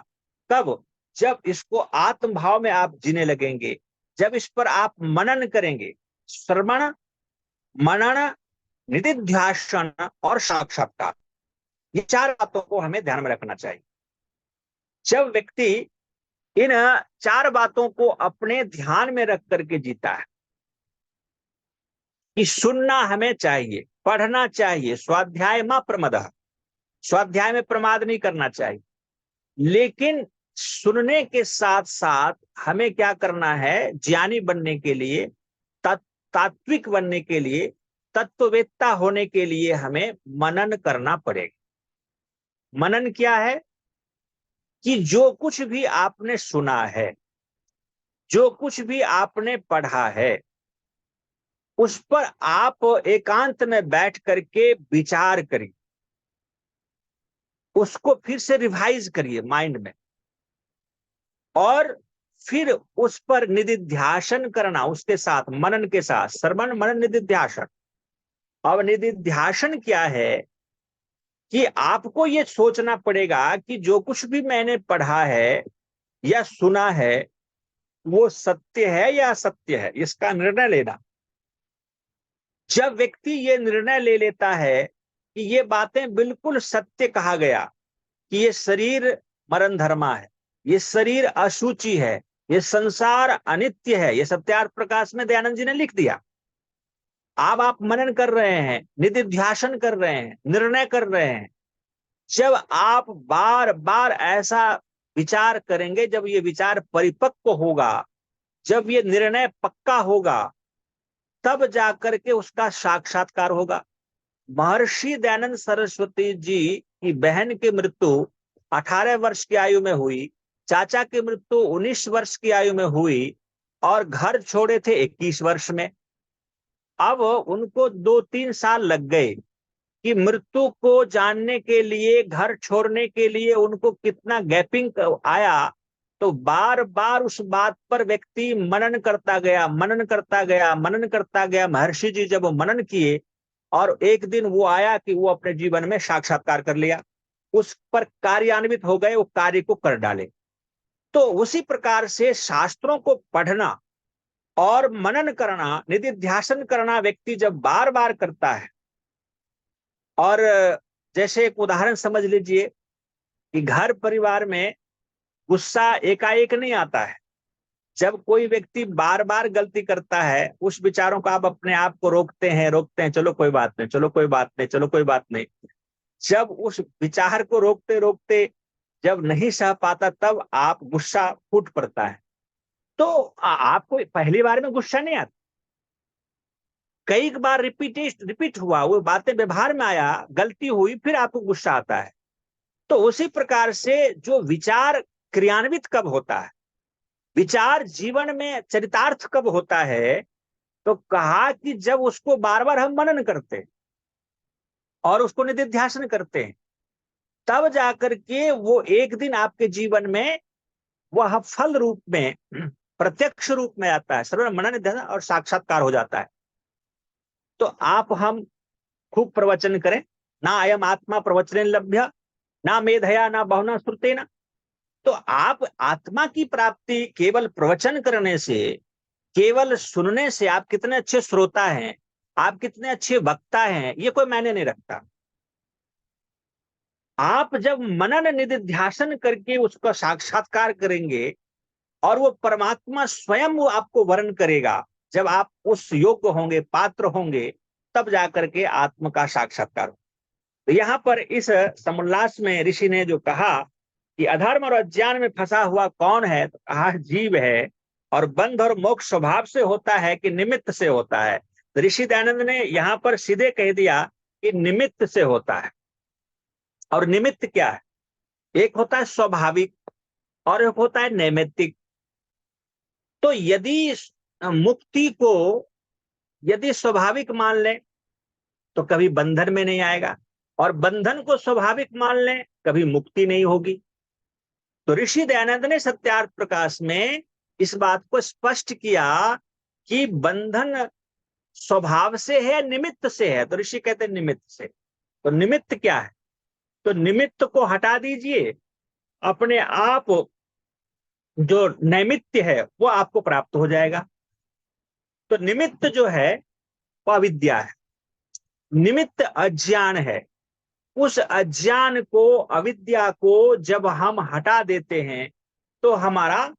कब? जब इसको आत्मभाव में आप जीने लगेंगे, जब इस पर आप मनन करेंगे। श्रवण, मनन, निधिध्यासन और साक्षात्कार, ये 4 बातों को हमें ध्यान में रखना चाहिए। जब व्यक्ति इन 4 बातों को अपने ध्यान में रख करके जीता है, कि सुनना हमें चाहिए, पढ़ना चाहिए, स्वाध्याय मा प्रमदः, स्वाध्याय में प्रमाद नहीं करना चाहिए। लेकिन सुनने के साथ साथ हमें क्या करना है, ज्ञानी बनने के लिए, तात्विक बनने के लिए, तत्ववेत्ता होने के लिए हमें मनन करना पड़ेगा। मनन क्या है कि जो कुछ भी आपने सुना है, जो कुछ भी आपने पढ़ा है, उस पर आप एकांत में बैठ करके विचार करिए, उसको फिर से रिवाइज करिए माइंड में, और फिर उस पर निदिध्यासन करना, उसके साथ मनन के साथ, श्रवण मनन निदिध्यासन। अब निदिध्यासन क्या है कि आपको ये सोचना पड़ेगा कि जो कुछ भी मैंने पढ़ा है या सुना है वो सत्य है या असत्य है, इसका निर्णय लेना। जब व्यक्ति ये निर्णय ले लेता है कि ये बातें बिल्कुल सत्य कहा गया, कि ये शरीर मरण धर्मा है, ये शरीर अशुचि है, ये संसार अनित्य है, ये सत्यार्थ प्रकाश में दयानंद जी ने लिख दिया। अब आप मनन कर रहे हैं, निदिध्यासन कर रहे हैं, निर्णय कर रहे हैं। जब आप बार बार ऐसा विचार करेंगे, जब ये विचार परिपक्व होगा, जब ये निर्णय पक्का होगा, तब जाकर के उसका साक्षात्कार होगा। महर्षि दयानंद सरस्वती जी की बहन की मृत्यु 18 वर्ष की आयु में हुई, चाचा की मृत्यु 19 वर्ष की आयु में हुई, और घर छोड़े थे 21 वर्ष में। अब उनको 2-3 साल लग गए कि मृत्यु को जानने के लिए, घर छोड़ने के लिए उनको कितना गैपिंग आया। तो बार बार उस बात पर व्यक्ति मनन करता गया, मनन करता गया, मनन करता गया। महर्षि जी जब मनन किए और एक दिन वो आया कि वो अपने जीवन में साक्षात्कार कर लिया, उस पर कार्यान्वित हो गए, वो कार्य को कर डाले। तो उसी प्रकार से शास्त्रों को पढ़ना और मनन करना, निदिध्यासन करना व्यक्ति जब बार बार करता है, और जैसे एक उदाहरण समझ लीजिए कि घर परिवार में गुस्सा एकाएक नहीं आता है। जब कोई व्यक्ति बार बार गलती करता है, उस विचारों को आप अपने आप को रोकते हैं, चलो कोई बात नहीं, चलो कोई बात नहीं, चलो कोई बात नहीं। जब उस विचार को रोकते रोकते जब नहीं सह पाता, तब आप गुस्सा फूट पड़ता है। तो आपको पहली बार में गुस्सा नहीं आता, कई बार रिपीट हुआ, वो बातें व्यवहार में आया, गलती हुई, फिर आपको गुस्सा आता है। तो उसी प्रकार से जो विचार क्रियान्वित कब होता है, विचार जीवन में चरितार्थ कब होता है, तो कहा कि जब उसको बार बार हम मनन करते हैं और उसको निदिध्यासन करते हैं, तब जाकर के वो एक दिन आपके जीवन में वह फल रूप में, प्रत्यक्ष रूप में आता है, श्रवण मनन निधिध्यासन, और साक्षात्कार हो जाता है। तो आप हम खूब प्रवचन करें, ना अयम आत्मा प्रवचन लभ्य, ना मेधया ना बहुना श्रुतेना। तो आप आत्मा की प्राप्ति केवल प्रवचन करने से, केवल सुनने से, आप कितने अच्छे श्रोता हैं, आप कितने अच्छे वक्ता हैं, ये कोई मायने नहीं रखता। आप जब मनन निदिध्यासन करके उसका साक्षात्कार करेंगे और वो परमात्मा स्वयं वो आपको वर्ण करेगा, जब आप उस योग्य होंगे, पात्र होंगे, तब जाकर के आत्मा का साक्षात्कार हो। तो यहाँ पर इस समुल्लास में ऋषि ने जो कहा कि अधर्म और अज्ञान में फंसा हुआ कौन है, तो कहा जीव है। और बंध और मोक्ष स्वभाव से होता है कि निमित्त से होता है। तो ऋषि दयानंद ने यहाँ पर सीधे कह दिया कि निमित्त से होता है। और निमित्त क्या है, एक होता है स्वाभाविक और एक होता है नैमित्तिक। तो यदि मुक्ति को यदि स्वाभाविक मान लें तो कभी बंधन में नहीं आएगा, और बंधन को स्वाभाविक मान लें कभी मुक्ति नहीं होगी। तो ऋषि दयानंद ने सत्यार्थ प्रकाश में इस बात को स्पष्ट किया कि बंधन स्वभाव से है, निमित्त से है। तो ऋषि कहते हैं निमित्त से। तो निमित्त क्या है, तो निमित्त को हटा दीजिए, अपने आप जो नैमित्य है वो आपको प्राप्त हो जाएगा। तो निमित्त जो है वो अविद्या है, निमित्त अज्ञान है। उस अज्ञान को, अविद्या को जब हम हटा देते हैं तो हमारा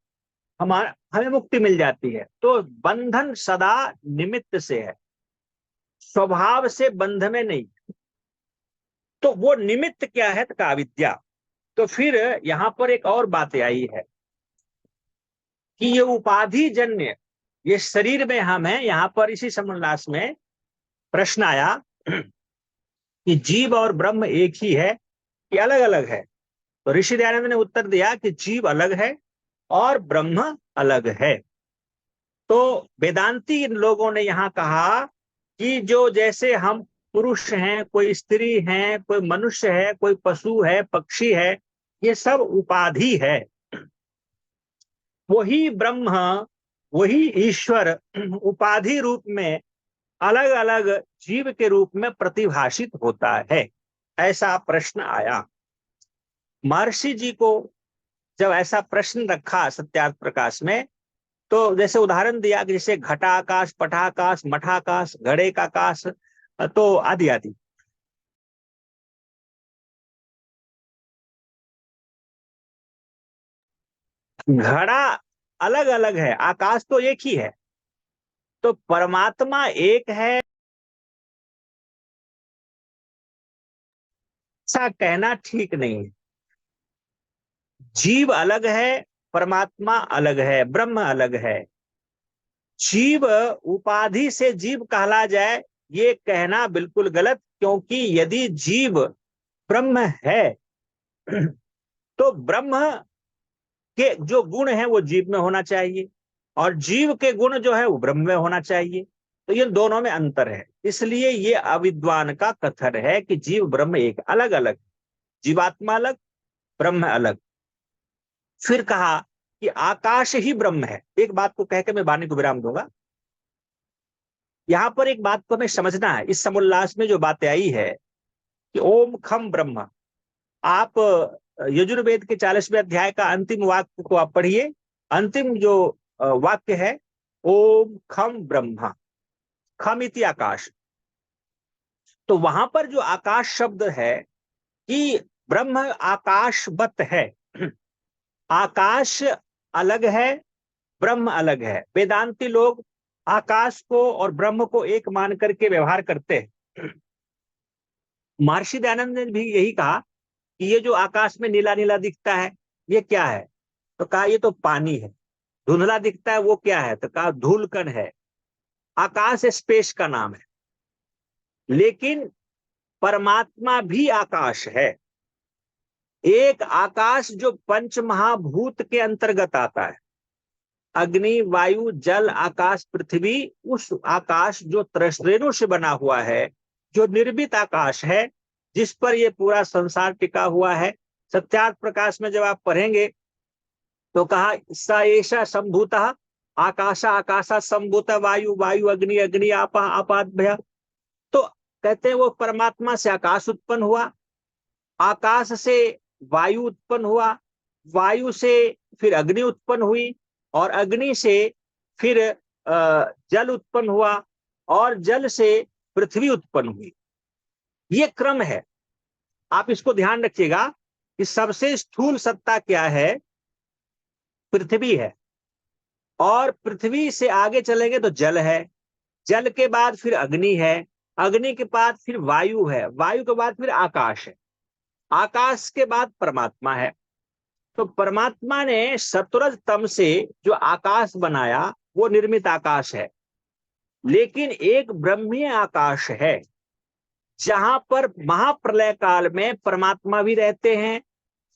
हमारा हमें मुक्ति मिल जाती है। तो बंधन सदा निमित्त से है। स्वभाव से बंध में नहीं, तो वो निमित्त क्या है? तो अविद्या। तो फिर यहां पर एक और बात आई है कि ये उपाधि जन्य, ये शरीर में हम हैं। यहां पर इसी समन्वय में प्रश्न आया कि जीव और ब्रह्म एक ही है कि अलग अलग है? तो ऋषि दयानंद ने उत्तर दिया कि जीव अलग है और ब्रह्म अलग है। तो वेदांती लोगों ने यहां कहा कि जो जैसे हम पुरुष हैं, कोई स्त्री है, कोई मनुष्य है, कोई पशु है, पक्षी है, ये सब उपाधि है। वही ब्रह्म, वही ईश्वर उपाधि रूप में अलग अलग जीव के रूप में प्रतिभाषित होता है। ऐसा प्रश्न आया महर्षि जी को। जब ऐसा प्रश्न रखा सत्यार्थ प्रकाश में, तो जैसे उदाहरण दिया कि जैसे घटाकाश, पटाकाश, मठाकाश, घड़े का आकाश, तो आदि आदि। घड़ा अलग अलग है, आकाश तो एक ही है। तो परमात्मा एक है ऐसा कहना ठीक नहीं है। जीव अलग है, परमात्मा अलग है, ब्रह्म अलग है। जीव उपाधि से जीव कहला जाए, ये कहना बिल्कुल गलत, क्योंकि यदि जीव ब्रह्म है तो ब्रह्म के जो गुण है वो जीव में होना चाहिए, और जीव के गुण जो है वो ब्रह्म में होना चाहिए। तो ये दोनों में अंतर है। इसलिए ये अविद्वान का कथन है कि जीव ब्रह्म एक, अलग अलग, जीवात्मा अलग, ब्रह्म अलग। फिर कहा कि आकाश ही ब्रह्म है। एक बात को कह के मैं वाणी को विराम दूंगा। यहां पर एक बात को हमें समझना है, इस समुल्लास में जो बातें आई है कि ओम खम ब्रह्म। आप यजुर्वेद के 40वें अध्याय का अंतिम वाक्य को आप पढ़िए। अंतिम जो वाक्य है, ओम खम ब्रह्म, खम इति आकाश। तो वहां पर जो आकाश शब्द है कि ब्रह्म आकाशवत है। आकाश अलग है, ब्रह्म अलग है। वेदांती लोग आकाश को और ब्रह्म को एक मान करके व्यवहार करते हैं। महर्षि दयानंद ने भी यही कहा कि ये जो आकाश में नीला नीला दिखता है, ये क्या है? तो कहा ये तो पानी है। धुंधला दिखता है, वो क्या है? तो कहा धूलकण है। आकाश स्पेस का नाम है। लेकिन परमात्मा भी आकाश है। एक आकाश जो पंच महाभूत के अंतर्गत आता है, अग्नि, वायु, जल, आकाश, पृथ्वी। उस आकाश जो त्रसरेणु से बना हुआ है, जो निर्मित आकाश है, जिस पर ये पूरा संसार टिका हुआ है। सत्यार्थ प्रकाश में जब आप पढ़ेंगे तो कहा स एषा संभूतः आकाशा आकाशा संभूत वायु वायु अग्नि अग्नि आपा आपाद्भय। तो कहते हैं वो परमात्मा से आकाश उत्पन्न हुआ, आकाश से वायु उत्पन्न हुआ, वायु से फिर अग्नि उत्पन्न हुई, और अग्नि से फिर जल उत्पन्न हुआ, और जल से पृथ्वी उत्पन्न हुई। ये क्रम है। आप इसको ध्यान रखिएगा कि सबसे स्थूल सत्ता क्या है? पृथ्वी है। और पृथ्वी से आगे चलेंगे तो जल है, जल के बाद फिर अग्नि है, अग्नि के बाद फिर वायु है, वायु के बाद फिर आकाश है, आकाश के बाद परमात्मा है। तो परमात्मा ने सतरज तम से जो आकाश बनाया वो निर्मित आकाश है। लेकिन एक ब्रह्मीय आकाश है जहां पर महाप्रलय काल में परमात्मा भी रहते हैं,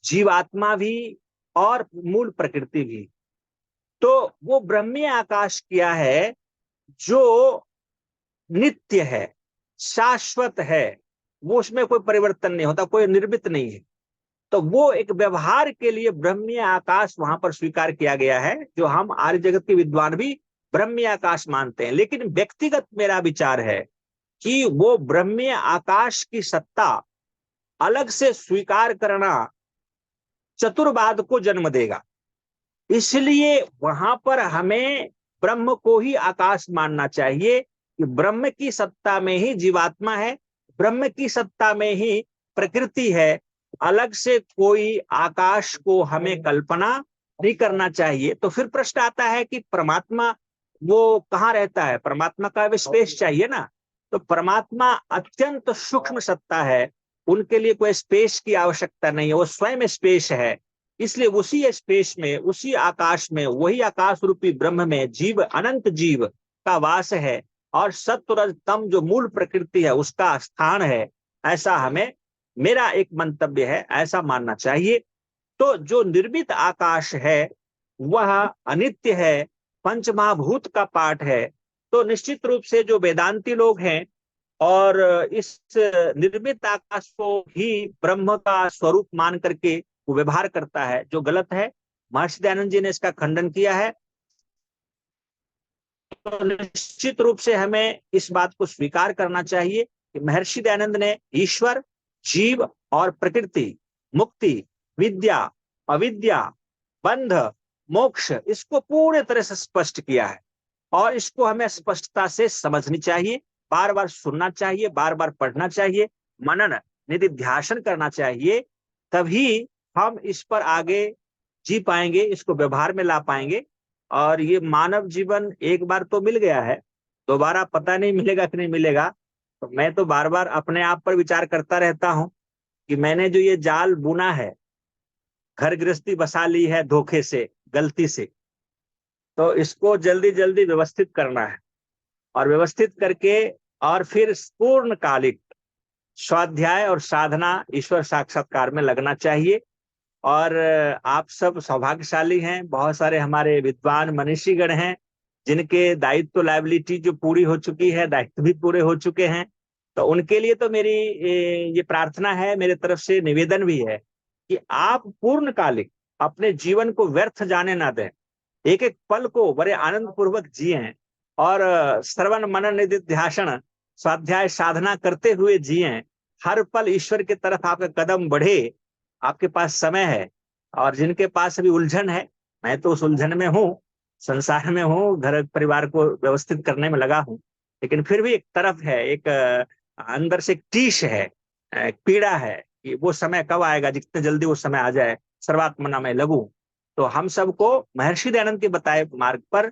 जीवात्मा भी, और मूल प्रकृति भी। तो वो ब्रह्मीय आकाश क्या है? जो नित्य है, शाश्वत है, वो उसमें कोई परिवर्तन नहीं होता, कोई निर्मित नहीं है। तो वो एक व्यवहार के लिए ब्रह्मीय आकाश वहां पर स्वीकार किया गया है, जो हम आर्य जगत के विद्वान भी ब्रह्मीय आकाश मानते हैं। लेकिन व्यक्तिगत मेरा विचार है कि वो ब्रह्मीय आकाश की सत्ता अलग से स्वीकार करना चतुर्वाद को जन्म देगा। इसलिए वहां पर हमें ब्रह्म को ही आकाश मानना चाहिए कि ब्रह्म की सत्ता में ही जीवात्मा है, ब्रह्म की सत्ता में ही प्रकृति है। अलग से कोई आकाश को हमें कल्पना नहीं करना चाहिए। तो फिर प्रश्न आता है कि परमात्मा वो कहाँ रहता है? परमात्मा का स्पेस चाहिए ना। तो परमात्मा अत्यंत सूक्ष्म सत्ता है, उनके लिए कोई स्पेस की आवश्यकता नहीं है, वो स्वयं स्पेस है। इसलिए उसी स्पेस में, उसी आकाश में, वही आकाश रूपी ब्रह्म में जीव, अनंत जीव का वास है, और सत्व रज तम जो मूल प्रकृति है उसका स्थान है। ऐसा हमें, मेरा एक मंतव्य है, ऐसा मानना चाहिए। तो जो निर्मित आकाश है वह अनित्य है, पंचमहाभूत का पाठ है। तो निश्चित रूप से जो वेदांती लोग हैं और इस निर्मित आकाश को ही ब्रह्म का स्वरूप मान करके वो व्यवहार करता है, जो गलत है। महर्षि दयानंद जी ने इसका खंडन किया है। तो निश्चित रूप से हमें इस बात को स्वीकार करना चाहिए कि महर्षि दयानंद ने ईश्वर, जीव और प्रकृति, मुक्ति, विद्या, अविद्या, बंध, मोक्ष, इसको पूरे तरह से स्पष्ट किया है, और इसको हमें स्पष्टता से समझनी चाहिए, बार बार सुनना चाहिए, बार बार पढ़ना चाहिए, मनन निधिध्यासन करना चाहिए। तभी हम इस पर आगे जी पाएंगे, इसको व्यवहार में ला पाएंगे। और ये मानव जीवन एक बार तो मिल गया है, दोबारा पता नहीं मिलेगा कि नहीं मिलेगा। तो मैं तो बार बार अपने आप पर विचार करता रहता हूं कि मैंने जो ये जाल बुना है, घर गृहस्थी बसा ली है धोखे से, गलती से, तो इसको जल्दी जल्दी व्यवस्थित करना है, और व्यवस्थित करके और फिर पूर्णकालिक स्वाध्याय और साधना, ईश्वर साक्षात्कार में लगना चाहिए। और आप सब सौभाग्यशाली हैं, बहुत सारे हमारे विद्वान मनीषीगण हैं जिनके दायित्व, लायबिलिटी जो पूरी हो चुकी है, दायित्व भी पूरे हो चुके हैं। तो उनके लिए तो मेरी ये प्रार्थना है, मेरे तरफ से निवेदन भी है कि आप पूर्णकालिक अपने जीवन को व्यर्थ जाने ना दें, एक एक पल को बड़े आनंद पूर्वक जिए, और श्रवण मनन निधिध्यासन स्वाध्याय साधना करते हुए जिए। हर पल ईश्वर की तरफ आपका कदम बढ़े, आपके पास समय है। और जिनके पास अभी उलझन है, मैं तो उस उलझन में हूँ, संसार में हूँ, घर परिवार को व्यवस्थित करने में लगा हूँ, लेकिन फिर भी एक तरफ है, एक अंदर से एक टीश है, एक पीड़ा है कि वो समय कब आएगा, जितने जल्दी वो समय आ जाए, सर्वात्मना में लगूं। तो हम सबको महर्षि दयानंद के बताए मार्ग पर,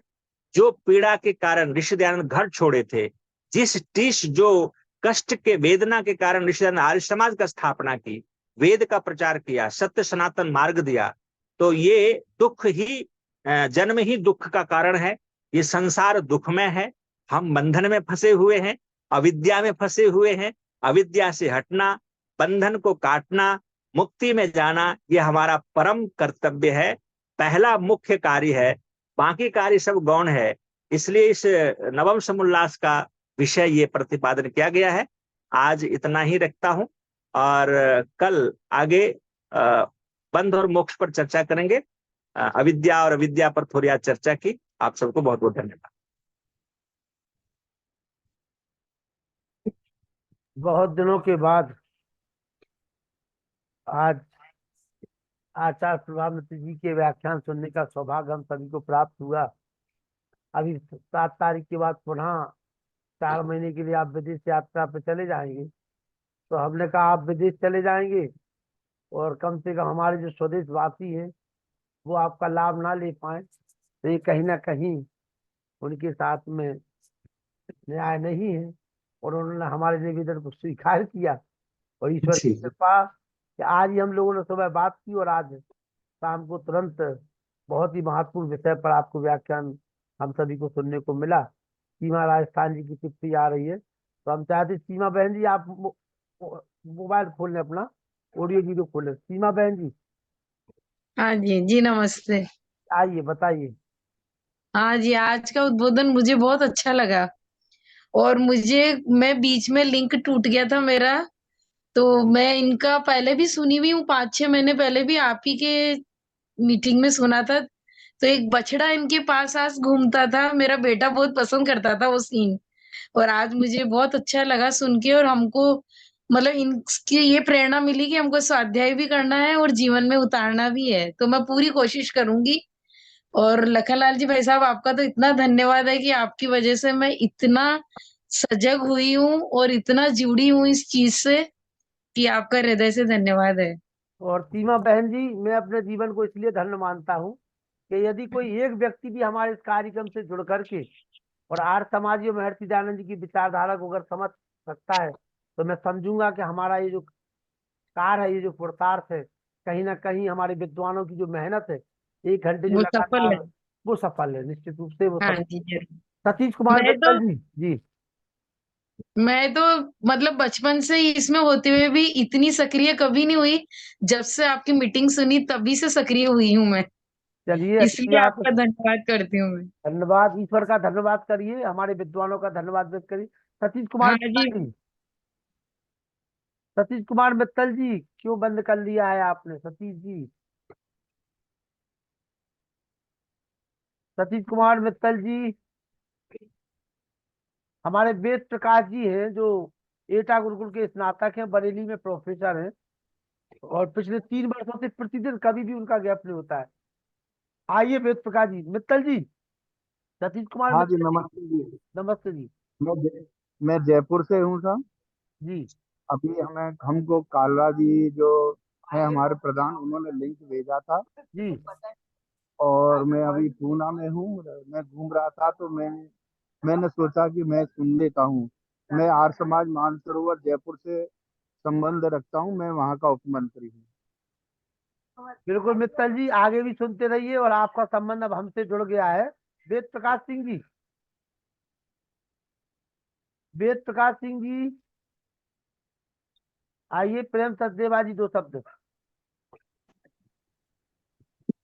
जो पीड़ा के कारण ऋषि दयानंद घर छोड़े थे, जिस टीस, जो कष्ट के, वेदना के कारण ऋषि दयानंद आर्य समाज का स्थापना की, वेद का प्रचार किया, सत्य सनातन मार्ग दिया, तो ये दुख ही, जन्म ही दुख का कारण है। ये संसार दुखमय है, हम बंधन में फंसे हुए हैं, अविद्या में फंसे हुए हैं। अविद्या से हटना, बंधन को काटना, मुक्ति में जाना, ये हमारा परम कर्तव्य है, पहला मुख्य कार्य है। बाकी कार्य सब गौण है। इसलिए इस नवम समुल्लास का विषय ये प्रतिपादन किया गया है। आज इतना ही रखता हूं, और कल आगे बंध और मोक्ष पर चर्चा करेंगे। अविद्या और अविद्या पर थोड़ी आज चर्चा की। आप सबको बहुत बहुत धन्यवाद। बहुत दिनों के बाद आज आचार्य प्रभामति जी के व्याख्यान सुनने का सौभाग्य हम सभी को प्राप्त हुआ। अभी 7 तारीख के बाद पुनः 4 महीने के लिए आप विदेश यात्रा पे चले जाएंगे। तो हमने कहा आप विदेश चले जाएंगे और कम से कम हमारे जो स्वदेश वासी हैं वो आपका लाभ ना ले पाए, तो ये कहीं ना कहीं उनके साथ में न्याय नहीं है। और उन्होंने हमारे निवेदन को स्वीकार किया, और ईश्वर की कृपा कि आज ही हम लोगों ने सुबह बात की और आज शाम को तुरंत बहुत ही महत्वपूर्ण विषय पर आपको व्याख्यान हम सभी को सुनने को मिला। सीमा राजस्थान जी की चिट्ठी आ रही है, तो हम चाहते, सीमा बहन जी आप मोबाइल खोल लें, अपना ऑडियो वीडियो खोलें। सीमा बहन जी हाँ जी, जी नमस्ते। आइए, बताइए। हाँ जी, आज का उद्बोधन मुझे बहुत अच्छा लगा, और मैं बीच में लिंक टूट गया था मेरा, तो मैं इनका पहले भी सुनी हुई हूँ, 5-6 महीने पहले भी आप ही के मीटिंग में सुना था। तो एक बछड़ा इनके पास आज घूमता था, मेरा बेटा बहुत पसंद करता था वो सीन, और आज मुझे बहुत अच्छा लगा सुन के, और हमको मतलब इनकी ये प्रेरणा मिली कि हमको स्वाध्याय भी करना है और जीवन में उतारना भी है। तो मैं पूरी कोशिश करूंगी। और लखनलाल जी भाई साहब, आपका तो इतना धन्यवाद है कि आपकी वजह से मैं इतना सजग हुई हूँ और इतना जुड़ी हूँ इस चीज से, कि आपका हृदय से धन्यवाद है। और सीमा बहन जी, मैं अपने जीवन को इसलिए धन्य मानता हूँ कि यदि कोई एक व्यक्ति भी हमारे इस कार्यक्रम से जुड़ करके और आर्य समाजी और महर्षि दयानंद जी की विचारधारा को अगर समझ सकता है तो मैं समझूंगा कि हमारा ये जो कार्य है, ये जो पुरुषार्थ है, कहीं ना कहीं हमारे विद्वानों की जो मेहनत है, 1 घंटे जो वो सफल है। लगातार, वो सफल है, निश्चित रूप से वो हाँ सफल। जी जरूर। सतीश कुमार मैं तो मित्तल जी। जी। मैं तो मतलब बचपन से ही इसमें होते हुए भी इतनी सक्रिय कभी नहीं हुई। जब से आपकी मीटिंग सुनी तभी से सक्रिय हुई हूँ मैं। चलिए, अच्छी इसलिए बात है। आपका धन्यवाद करती हूँ मैं। धन्यवाद, ईश्वर का धन्यवाद करिए, हमारे विद्वानों का धन्यवाद व्यक्त करिए। सतीश कुमार हाँ जी। मित्तल जी, सतीश कुमार मित्तल जी, क्यों बंद कर लिया है आपने सतीश जी? सतीश कुमार मित्तल जी, हमारे वेद प्रकाश जी हैं जो एटा गुरुकुल के स्नातक हैं, बरेली में प्रोफेसर हैं, और पिछले 3 वर्षों से प्रतिदिन कभी भी उनका गैप नहीं होता है। आइए वेद प्रकाश जी, मित्तल जी, सतीश कुमार हाँ जी, मित्तल जी, नमस्ते जी। नमस्ते जी। मैं जयपुर से हूँ सर। जी। अभी हमको कालरा जी जो है हमारे प्रधान, उन्होंने लिंक भेजा था जी। और मैं अभी पूना में हूँ। मैं घूम रहा था तो मैंने सोचा कि मैं सुन लेता हूँ। मैं आर्य समाज मानसरोवर जयपुर से संबंध रखता हूँ। मैं वहाँ का उपमंत्री हूँ। बिल्कुल मित्तल जी, आगे भी सुनते रहिए, और आपका संबंध अब हमसे जुड़ गया है। वेद प्रकाश सिंह जी, वेद प्रकाश सिंह जी, आइए, प्रेम सचदेवा जी, 2 शब्द।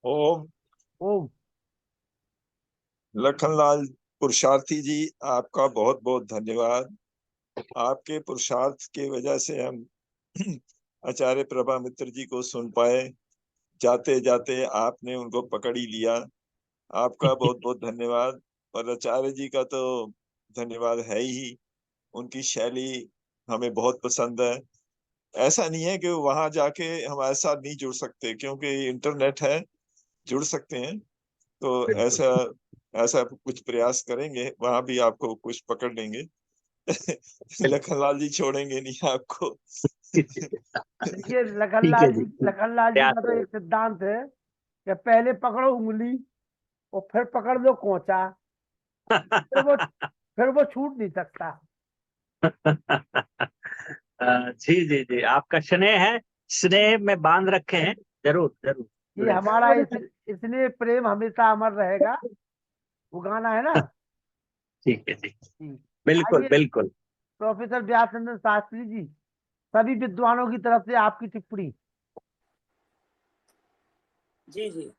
ओम। ओम। लखनलाल पुरुषार्थी जी, आपका बहुत बहुत धन्यवाद। आपके पुरुषार्थ की वजह से हम आचार्य प्रभा मित्र जी को सुन पाए। जाते जाते आपने उनको पकड़ ही लिया। आपका बहुत बहुत धन्यवाद। और आचार्य जी का तो धन्यवाद है ही। उनकी शैली हमें बहुत पसंद है। ऐसा नहीं है कि वहां जाके हमारे साथ नहीं जुड़ सकते, क्योंकि इंटरनेट है, जुड़ सकते हैं। तो बिल्कुल। ऐसा ऐसा कुछ प्रयास करेंगे, वहां भी आपको कुछ पकड़ लेंगे। लखनलाल जी छोड़ेंगे नहीं आपको। देखिए, ठीक है जी, लखनलाल जी प्रयास का तो एक करेंगे। सिद्धांत है कि पहले पकड़ो उंगली और फिर पकड़ लो कोंचा, फिर वो फिर वो छूट नहीं सकता। जी जी जी, आपका स्नेह है, स्नेह में बांध रखे हैं। जरूर जरूर ये हमारा इसलिए प्रेम हमेशा अमर रहेगा, वो गाना है ना। ठीक है जी, जी। बिल्कुल आइए, बिल्कुल। प्रोफेसर व्यासचंद्र शास्त्री जी, सभी विद्वानों की तरफ से आपकी टिप्पणी। जी जी।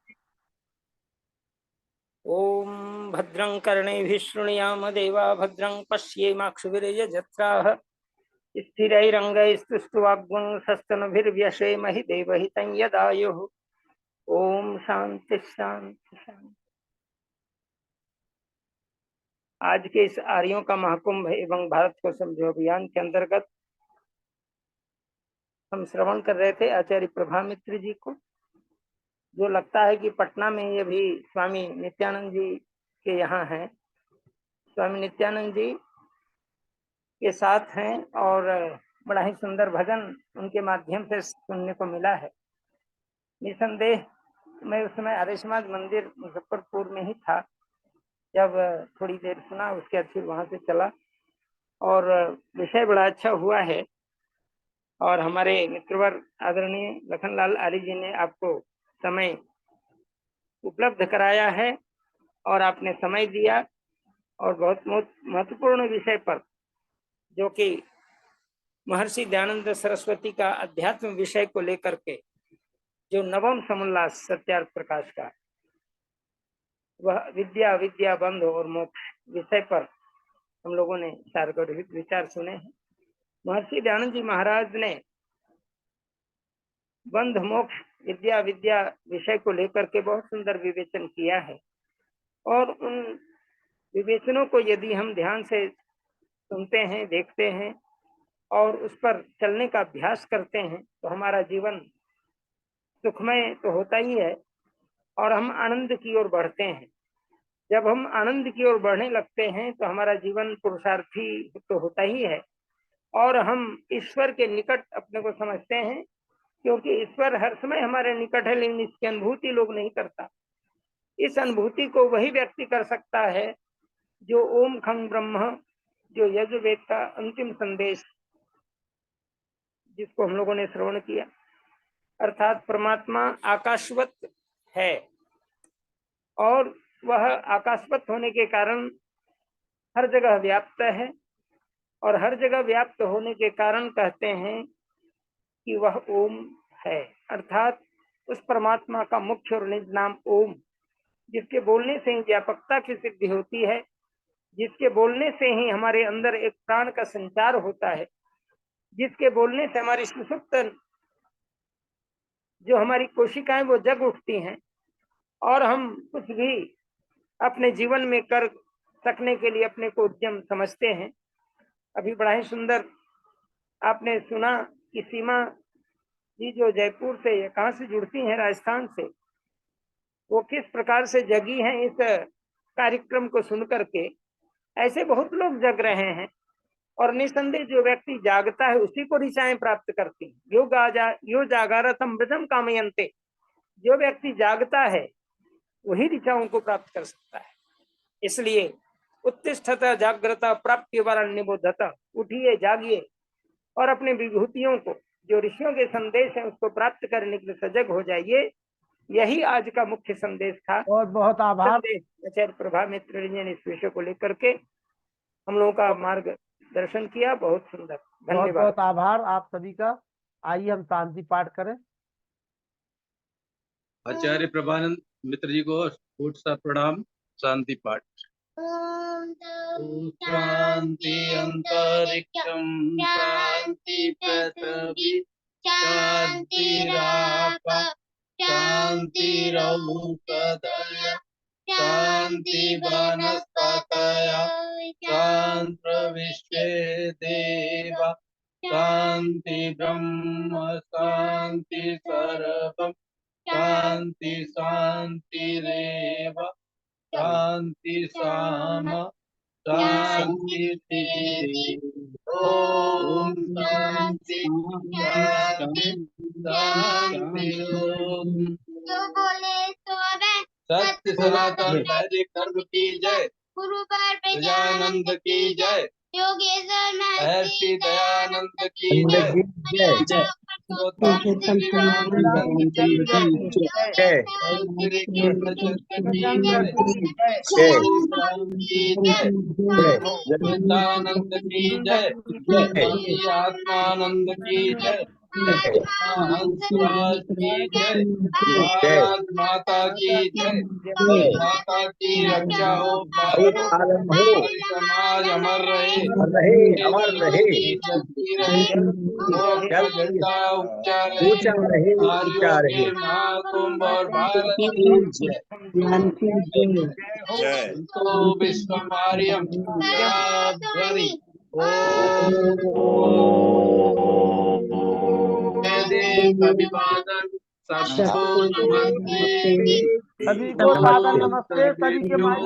ओम भद्रं कर्णेभिः शृणुयाम देवा भद्रं पश्येमाक्षुभिर्यजत्राः स्थिरैरङ्गैस्तुष्टुवाग्गुंसस्तनभिर्व्यसेमहि देवहितं यदायुः। ओम शांति शांति शांति। आज के इस आर्यों का महाकुंभ एवं भारत को समझो अभियान के अंतर्गत हम श्रवण कर रहे थे आचार्य प्रभा मित्र जी को, जो लगता है कि पटना में ये भी स्वामी नित्यानंद जी के यहाँ हैं। स्वामी नित्यानंद जी के साथ हैं और बड़ा ही सुंदर भजन उनके माध्यम से सुनने को मिला है। निसंदेह मैं उस समय आर्य समाज मंदिर मुजफ्फरपुर में ही था जब थोड़ी देर सुना, उसके बाद फिर वहां से चला, और विषय बड़ा अच्छा हुआ है। और हमारे मित्रवर आदरणीय लखनलाल आर्य जी ने आपको समय उपलब्ध कराया है और आपने समय दिया, और बहुत महत्वपूर्ण विषय पर, जो कि महर्षि दयानंद सरस्वती का अध्यात्म विषय को लेकर के जो नवम समोल्लास सत्यार्थ प्रकाश का, वह विद्या विद्या बंध और मोक्ष विषय पर हम लोगों ने सारगर्भित विचार सुने हैं। महर्षि दयानंद जी महाराज ने बंध मोक्ष विद्या विद्या विषय को लेकर के बहुत सुंदर विवेचन किया है, और उन विवेचनों को यदि हम ध्यान से सुनते हैं, देखते हैं और उस पर चलने का अभ्यास करते हैं तो हमारा जीवन सुखमय तो होता ही है और हम आनंद की ओर बढ़ते हैं। जब हम आनंद की ओर बढ़ने लगते हैं तो हमारा जीवन पुरुषार्थी तो होता ही है, और हम ईश्वर के निकट अपने को समझते हैं, क्योंकि ईश्वर हर समय हमारे निकट है, लेकिन इसकी अनुभूति लोग नहीं करता। इस अनुभूति को वही व्यक्ति कर सकता है जो ओम खंग ब्रह्म, जो यजुर्वेद का अंतिम संदेश जिसको हम लोगों ने श्रवण किया, अर्थात परमात्मा आकाशवत है और वह आकाशवत होने के कारण हर जगह व्याप्त है, और हर जगह व्याप्त होने के कारण कहते हैं कि वह ओम है। अर्थात उस परमात्मा का मुख्य और निज नाम ओम, जिसके बोलने से ही व्यापकता की सिद्धि होती है, जिसके बोलने से ही हमारे अंदर एक प्राण का संचार होता है, जिसके बोलने से हमारी सुषुप्त जो हमारी कोशिकाएं वो जग उठती हैं और हम कुछ भी अपने जीवन में कर सकने के लिए अपने को उद्यम समझते हैं। अभी बड़ा ही सुंदर आपने सुना कि सीमा जी जो जयपुर से या कहाँ से जुड़ती हैं, राजस्थान से, वो किस प्रकार से जगी हैं इस कार्यक्रम को सुन करके। ऐसे बहुत लोग जग रहे हैं और निसंदेह जो व्यक्ति जागता है उसी को ऋचाएं प्राप्त करती हैं। यो जागरतम व्रजम कामयन्ते, जो व्यक्ति जागता है वही ऋचाओं को प्राप्त कर सकता है। इसलिए उत्तिष्ठत जागृता प्राप्ति वरण निबोधत, उठिए जागिए और अपने विभूतियों को, जो ऋषियों के संदेश है, उसको प्राप्त करने के लिए सजग हो जाइए। यही आज का मुख्य संदेश था। और बहुत आभार आचार्य प्रभा मित्र जी ने इस विषय को लेकर के हम लोगों का मार्गदर्शन किया। बहुत सुंदर, बहुत धन्यवाद। बहुत आभार आप सभी का। आइए हम शांति पाठ करें। आचार्य प्रभानंद मित्र जी को कोट सा प्रणाम। शांति पाठ। शांति अंतरिक्षम शांति पृथ्वी शांतिराप शांतिरौषधयः शांति वनस्पतयः शांति विश्वे देवा शांति ब्रह्म शांति सर्वम् शांति शांतिरेव शांति साम शांति ओम शांति शांति शांति जो बोले सो है सत्य सनातन वैदिक धर्म की जय। गुरु पर प्रजानंद की जय। योगेश्वर महर्षि दयानंद की जय। श्री कृष्ण चिदानंद की जय। आत्मानंद की जय। हंसराज की जय। भारत माता की जय। माता की रक्षा हो, पालन हो, समाज अमर रहे, अमर रहे, जनता ऊंचा ऊंचा रहे, ऊंचा रहे। महाकुंभ और भारत की जय। जय तो विश्वमार्यम ध्वनि अभिवादन सबको नमस्ते। सभी को सादर नमस्ते। सभी के माइक को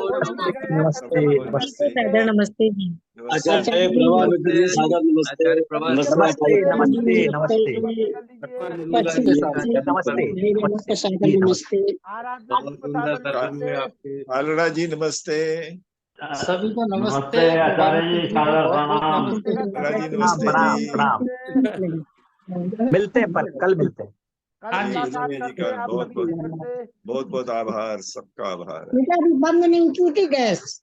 नमस्ते, नमस्ते, सादर नमस्ते जी। आचार्य प्रभा मित्र जी सादर नमस्ते। नमस्ते, नमस्ते, नमस्ते, नमस्ते। आराधना जी को सादर नमस्ते। आलोड़ा जी नमस्ते। सभी को नमस्ते। आचार्य जी सादर प्रणाम। आलोड़ा जी नमस्ते प्रणाम, जी। प्रणाम। मिलते हैं, पर कल मिलते हैं। कल जी, मुलाकात जी, करते हैं। आप बहुत सभी बहुत मिलकर से। बहुत बहुत आभार, सबका आभार। बंद नहीं, टूटी गैस।